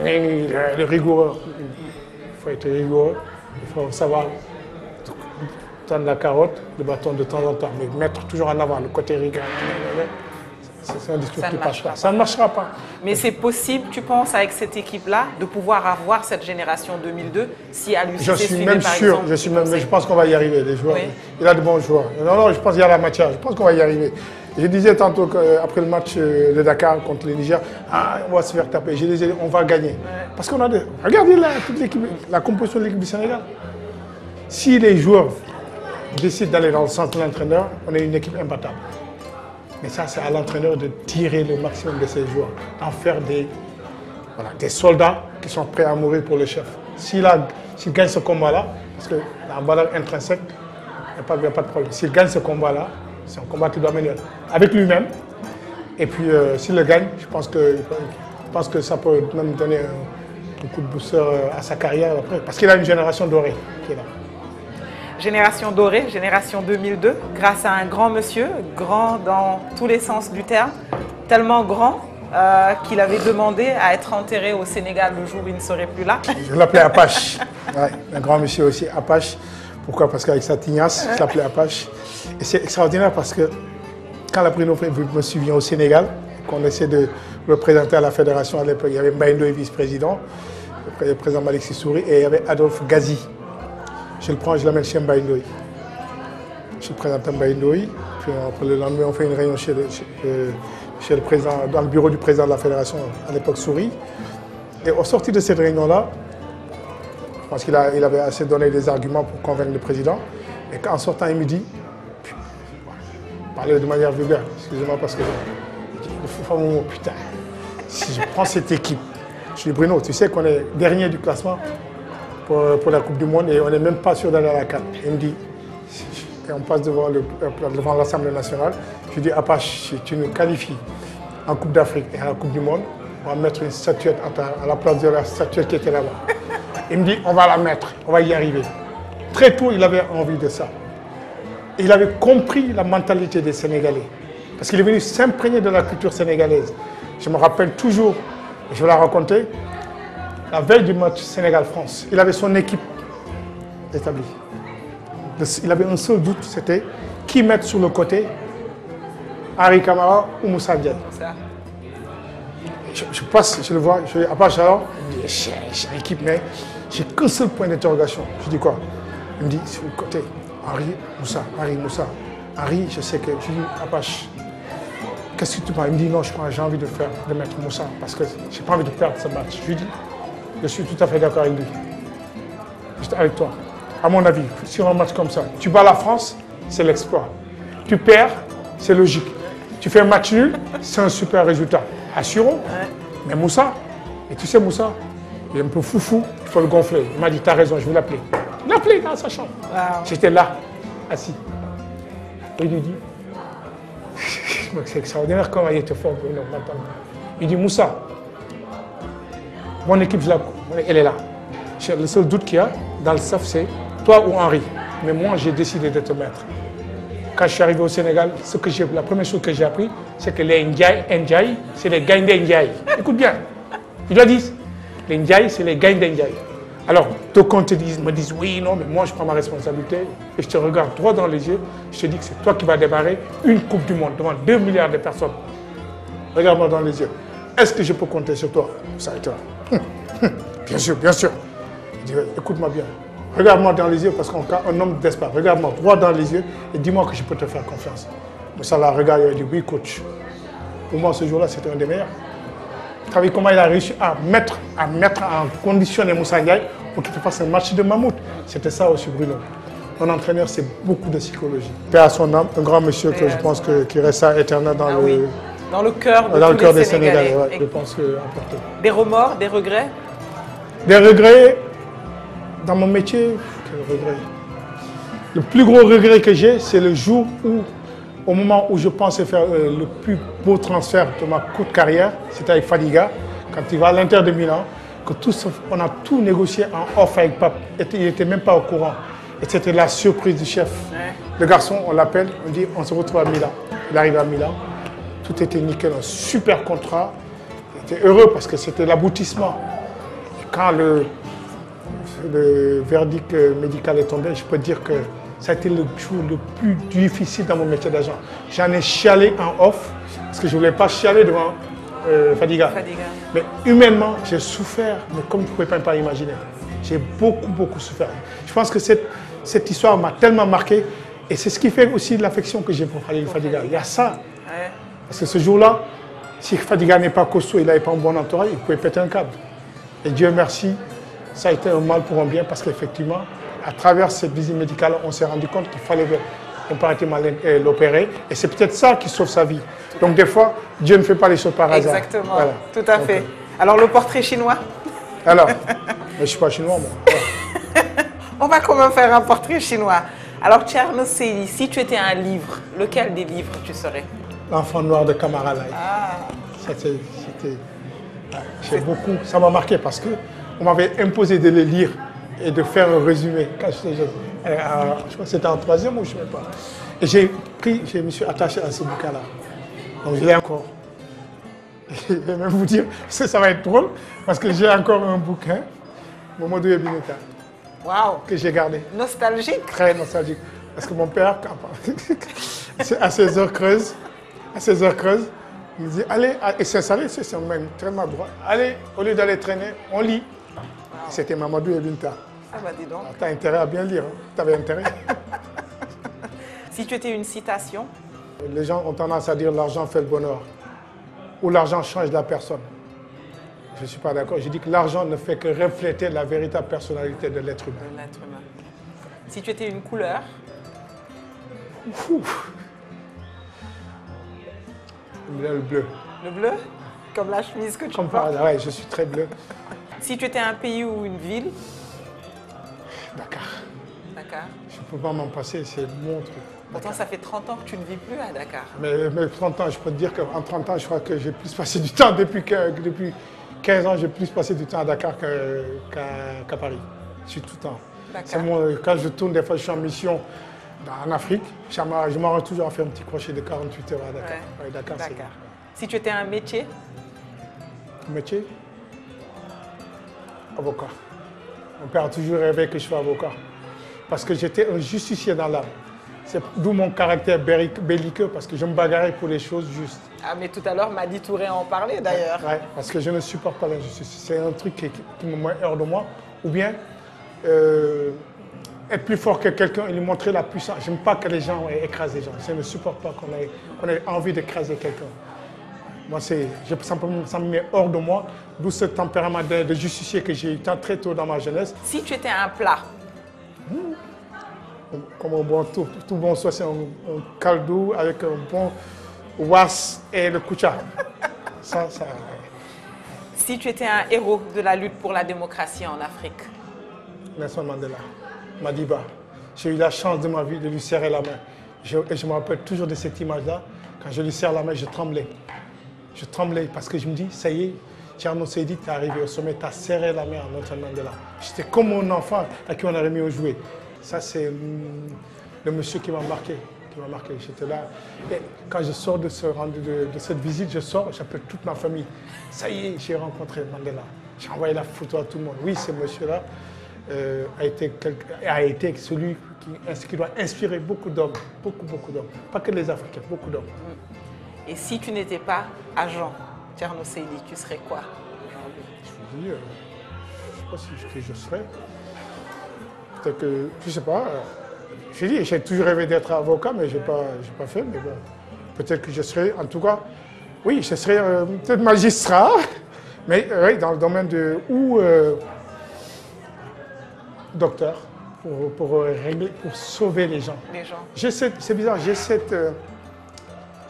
Et le rigoureux, il faut être rigoureux, il faut savoir tendre la carotte, le bâton de temps en temps, mais mettre toujours en avant le côté rigoureux. C'est un discours qui ne passe pas. Ça ne marchera pas. Mais c'est possible, tu penses, avec cette équipe-là, de pouvoir avoir cette génération 2002 si Aliou Cissé suivait par exemple? Je suis même sûr, je pense qu'on va y arriver, les joueurs. Oui. Il a de bons joueurs. Non, je pense qu'il y a la matière, je pense qu'on va y arriver. Je disais tantôt qu'après le match de Dakar contre le Niger, on va se faire taper. Je disais, on va gagner. Parce qu'on a des... Regardez là, toute l'équipe, la composition de l'équipe du Sénégal. Si les joueurs décident d'aller dans le sens de l'entraîneur, on est une équipe imbattable. Mais ça, c'est à l'entraîneur de tirer le maximum de ses joueurs, d'en faire des soldats qui sont prêts à mourir pour le chef. S'il gagne ce combat-là, parce que la valeur intrinsèque, il n'y a pas de problème. S'il gagne ce combat-là, c'est un combat qu'il doit mener avec lui-même. Et puis, s'il le gagne, je pense que ça peut même donner un coup de booster à sa carrière après. Parce qu'il a une génération dorée qui est là. Génération dorée, génération 2002, grâce à un grand monsieur, grand dans tous les sens du terme, tellement grand qu'il avait demandé à être enterré au Sénégal le jour où il ne serait plus là. Je l'appelais Apache, ouais, un grand monsieur aussi, Apache. Pourquoi? Parce qu'avec sa tignasse, je l'appelais Apache. Et c'est extraordinaire parce que quand la Bruno me suivait au Sénégal, qu'on essaie de le présenter à la fédération à l'époque, il y avait Mbaye Ndoye, vice-président, le président Malick Sy Souris, et il y avait Adolphe Gazi. Je le prends, je l'amène chez Mbaye Ndoye. Je présente Mbaye Ndoye, puis le lendemain, on fait une réunion chez le président, dans le bureau du président de la fédération, à l'époque Souris. Et au sortir de cette réunion-là, je pense qu'il avait assez donné des arguments pour convaincre le président. Et qu'en sortant, il me dit, parler de manière vulgaire, excusez-moi parce que il faut faire mon putain. Si je prends cette équipe, je dis Bruno, tu sais qu'on est dernier du classement pour la Coupe du Monde et on n'est même pas sûr d'aller à la CAN. Il me dit, et on passe devant l'Assemblée nationale, je dis Apache, si tu nous qualifies en Coupe d'Afrique et à la Coupe du Monde, on va mettre une statuette à la place de la statuette qui était là-bas. Il me dit, on va la mettre, on va y arriver. Très tôt, il avait envie de ça. Il avait compris la mentalité des Sénégalais. Parce qu'il est venu s'imprégner de la culture sénégalaise. Je me rappelle toujours, je vais la raconter, la veille du match Sénégal-France, il avait son équipe établie. Il avait un seul doute, c'était qui mettre sur le côté, Henri Camara ou Moussa Diagne. Je passe, je le vois, je dis, à part Chalon, il me dit, j'ai l'équipe, mais j'ai qu'un seul point d'interrogation. Je dis quoi? Il me dit, sur le côté, Henri, Moussa. Henri, je sais que, je dis, Apache, qu'est-ce que tu penses? Il me dit, non, j'ai envie de mettre Moussa, parce que j'ai pas envie de perdre ce match. Je lui dis, je suis tout à fait d'accord avec lui. Juste avec toi. À mon avis, sur un match comme ça, tu bats la France, c'est l'exploit. Tu perds, c'est logique. Tu fais un match nul, c'est un super résultat. Assurons. Mais Moussa, et tu sais Moussa, il est un peu foufou, il faut le gonfler. Il m'a dit, t'as raison, je vais l'appeler. Il l'a appelé dans sa chambre. Wow. J'étais là, assis. Et il lui dit, c'est extraordinaire comment il était fort. Il dit, Moussa, mon équipe, elle est là. Le seul doute qu'il y a dans le staff, c'est toi ou Henri. Mais moi, j'ai décidé de te mettre. Quand je suis arrivé au Sénégal, la première chose que j'ai appris, c'est que les Ndiaye, c'est les Gaïndé Ndiaye. Écoute bien, il doit dire, les Ndiaye, c'est les Gaïndé Ndiaye. Alors, d'aucuns me disent, oui, non, mais moi, je prends ma responsabilité et je te regarde droit dans les yeux. Je te dis que c'est toi qui vas démarrer une Coupe du Monde devant 2 milliards de personnes. Regarde-moi dans les yeux. Est-ce que je peux compter sur toi? Ça et toi. Bien sûr, bien sûr. Je dis, écoute-moi bien. Regarde-moi dans les yeux parce qu'un homme d'espoir. Regarde-moi droit dans les yeux et dis-moi que je peux te faire confiance. Moussa l'a regardé et a dit, oui, coach. Pour moi, ce jour-là, c'était un des meilleurs. Vous savez comment il a réussi à mettre en condition les Moussa Ndiaye pour qu'il te fasse un match de mammouth. C'était ça aussi, Bruno. Mon entraîneur, c'est beaucoup de psychologie. Paix à son âme, un grand monsieur que je pense qu'il restera éternel dans le cœur des Sénégalais. Ouais, je pense important. Des remords, des regrets? Des regrets dans mon métier, quel regret. Le plus gros regret que j'ai, c'est le jour où, au moment où je pensais faire le plus beau transfert de ma courte carrière, c'était avec Fadiga, quand il va à l'Inter de Milan, que on a tout négocié en off avec Pape. Il n'était même pas au courant. Et c'était la surprise du chef. Ouais. Le garçon, on l'appelle, on dit on se retrouve à Milan. Il arrive à Milan, tout était nickel, un super contrat. Il était heureux parce que c'était l'aboutissement. Quand le verdict médical est tombé, je peux dire que ça a été le jour le plus difficile dans mon métier d'agent. J'en ai chialé en off, parce que je ne voulais pas chialer devant Fadiga. Mais humainement, j'ai souffert, mais comme vous ne pouvez pas imaginer. J'ai beaucoup souffert. Je pense que cette histoire m'a tellement marqué, et c'est ce qui fait aussi l'affection que j'ai pour Fadiga. Il y a ça. Ouais. Parce que ce jour-là, si Fadiga n'est pas costaud, il n'avait pas un bon entourage, il pouvait péter un câble. Et Dieu merci, ça a été un mal pour un bien, parce qu'effectivement, à travers cette visite médicale, on s'est rendu compte qu'il fallait impérativement l'opérer. Et c'est peut-être ça qui sauve sa vie. Donc des fois, Dieu ne fait pas les choses par hasard. Exactement, voilà. Tout à fait. Alors le portrait chinois? Alors, mais je ne suis pas chinois, moi. On va quand même faire un portrait chinois. Alors Thierno Seydi, si tu étais un livre, lequel des livres tu serais? L'enfant noir de Camara Laye. Ah. Ça m'a marqué parce qu'on m'avait imposé de le lire et de faire un résumé. Quand j'étais jeune. Je crois que c'était en 3e ou je ne sais pas. Et je me suis attaché à ce bouquin-là. Donc je l'ai encore. Je vais même vous dire, ça va être drôle, parce que j'ai encore un bouquin, Momodou Ebineta, que j'ai gardé. Nostalgique? Très nostalgique. Parce que mon père, à ses heures creuses, il me dit, allez, et c'est même tellement droit, allez, au lieu d'aller traîner, on lit. C'était Mamadou Ebinta. Ah bah dis donc. Tu as intérêt à bien lire, hein. Tu avais intérêt. Si tu étais une citation? Les gens ont tendance à dire l'argent fait le bonheur. Ou l'argent change la personne. Je ne suis pas d'accord. Je dis que l'argent ne fait que refléter la véritable personnalité de l'être humain. Si tu étais une couleur? Le bleu. Le bleu? Comme la chemise que tu portes? Oui, je suis très bleu. Si tu étais un pays ou une ville? Dakar. Dakar? Je ne peux pas m'en passer, c'est mon truc. Pourtant, ça fait 30 ans que tu ne vis plus à Dakar. Mais 30 ans, je peux te dire qu'en 30 ans, je crois que j'ai plus passé du temps, depuis 15 ans, j'ai plus passé du temps à Dakar qu'à Paris. Je suis tout le temps. Quand je tourne, des fois, je suis en mission en Afrique, je m'arrête toujours à faire un petit crochet de 48 heures à Dakar. Ouais, Dakar. Si tu étais un métier? Un métier? Avocat. Mon père a toujours rêvé que je sois avocat. Parce que j'étais un justicier dans l'âme. C'est d'où mon caractère belliqueux, parce que je me bagarrais pour les choses justes. Ah, mais tout à l'heure, Madi Touré en parlait d'ailleurs. Oui, parce que je ne supporte pas l'injustice. C'est un truc qui me met hors de moi. Ou bien être plus fort que quelqu'un et lui montrer la puissance. Je n'aime pas que les gens écrasent les gens. Je ne supporte pas qu'on ait envie d'écraser quelqu'un. Moi, ça me met hors de moi, d'où ce tempérament de justicier que j'ai eu très tôt dans ma jeunesse. Si tu étais un plat? Comme un bon, tout bon soit, c'est un caldo avec un bon was et le koucha. Ça. Si tu étais un héros de la lutte pour la démocratie en Afrique? Nelson Mandela, Madiba. J'ai eu la chance de ma vie de lui serrer la main. Et je me rappelle toujours de cette image-là. Quand je lui serre la main, je tremblais. Je tremblais parce que je me dis, ça y est, Thierno Seydi, tu es arrivé au sommet, tu as serré la main à Nelson Mandela. J'étais comme mon enfant à qui on a remis au jouet. Ça, c'est le monsieur qui m'a marqué. J'étais là. Et quand je sors de cette visite, je sors, j'appelle toute ma famille. Ça y est, j'ai rencontré Mandela. J'ai envoyé la photo à tout le monde. Oui, ce monsieur-là a été celui qui doit inspirer beaucoup d'hommes. Beaucoup d'hommes. Pas que les Africains, beaucoup d'hommes. Et si tu n'étais pas agent Thierno Seydi, tu serais quoi aujourd'hui? Je ne sais pas ce que je serais. Peut-être que, je ne sais pas. J'ai toujours rêvé d'être avocat, mais je n'ai pas fait. Mais bon, peut-être que je serais, en tout cas, oui, je serais peut-être magistrat, mais oui, dans le domaine de, ou docteur, pour régler, pour sauver les gens. C'est bizarre, j'ai cette...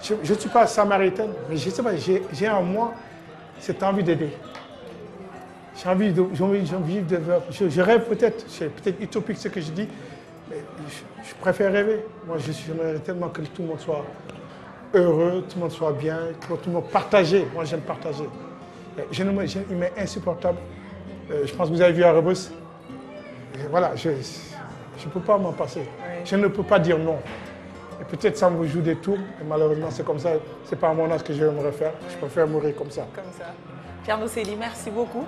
je ne suis pas samaritaine, mais je sais pas, j'ai en moi cette envie d'aider. J'ai envie de vivre, je rêve peut-être, c'est peut-être utopique ce que je dis, mais je préfère rêver. Moi, j'aimerais tellement que tout le monde soit heureux, tout le monde soit bien, que tout le monde partage. Moi, j'aime partager. Il m'est insupportable. Je pense que vous avez vu à Rebeuss. Voilà, je ne peux pas m'en passer. Oui. Je ne peux pas dire non. Et peut-être ça me joue des tours, et malheureusement, c'est comme ça. Ce n'est pas à mon âge que je vais me refaire. Je préfère mourir comme ça. Comme ça. Thierno Seydi, merci beaucoup.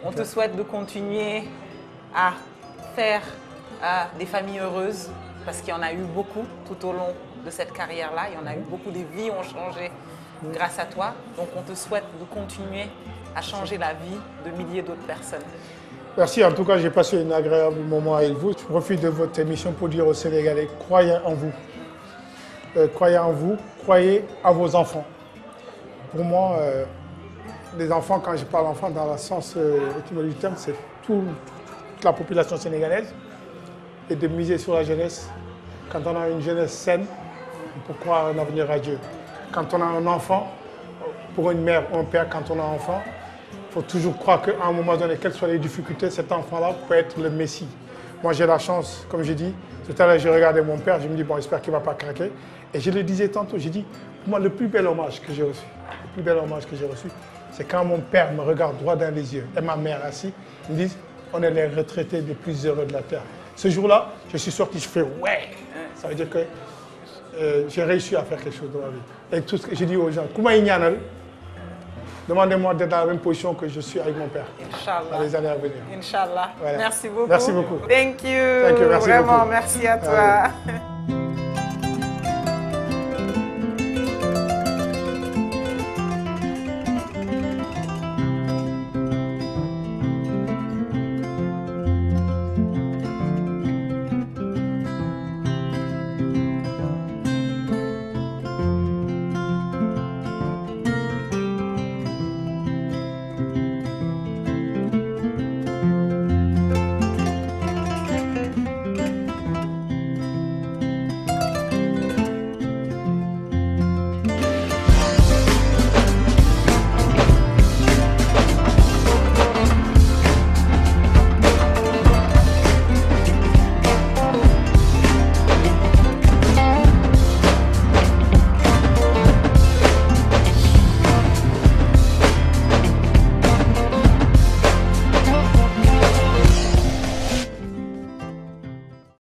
On te souhaite de continuer à faire des familles heureuses, parce qu'il y en a eu beaucoup tout au long de cette carrière-là. Il y en a eu beaucoup, des vies ont changé grâce à toi. Donc on te souhaite de continuer à changer la vie de milliers d'autres personnes. Merci, en tout cas, j'ai passé un agréable moment avec vous. Je profite de votre émission pour dire aux Sénégalais, croyez en vous. Croyez en vous, croyez à vos enfants. Pour moi, les enfants, quand je parle d'enfants dans le sens étymologique du terme, c'est toute la population sénégalaise. Et de miser sur la jeunesse. Quand on a une jeunesse saine, on peut croire un avenir radieux. Quand on a un enfant, pour une mère ou un père, quand on a un enfant, il faut toujours croire qu'à un moment donné, quelles soient les difficultés, cet enfant-là peut être le Messie. Moi, j'ai la chance, comme j'ai dit, tout à l'heure, j'ai regardé mon père, je me dis, bon, j'espère qu'il ne va pas craquer. Et je le disais tantôt, j'ai dit, pour moi, le plus bel hommage que j'ai reçu, c'est quand mon père me regarde droit dans les yeux et ma mère assise, ils me disent, on est les retraités les plus heureux de la terre. Ce jour-là, je suis sorti, je fais ouais. Ça veut dire que j'ai réussi à faire quelque chose dans ma vie. Et tout ce que j'ai dit aux gens, comment ils n'y demandez-moi d'être dans la même position que je suis avec mon père. Inch'Allah. Dans les années à venir. Inch'Allah. Voilà. Merci beaucoup. Merci beaucoup. Thank you. Thank you. Merci Vraiment, beaucoup. merci à toi.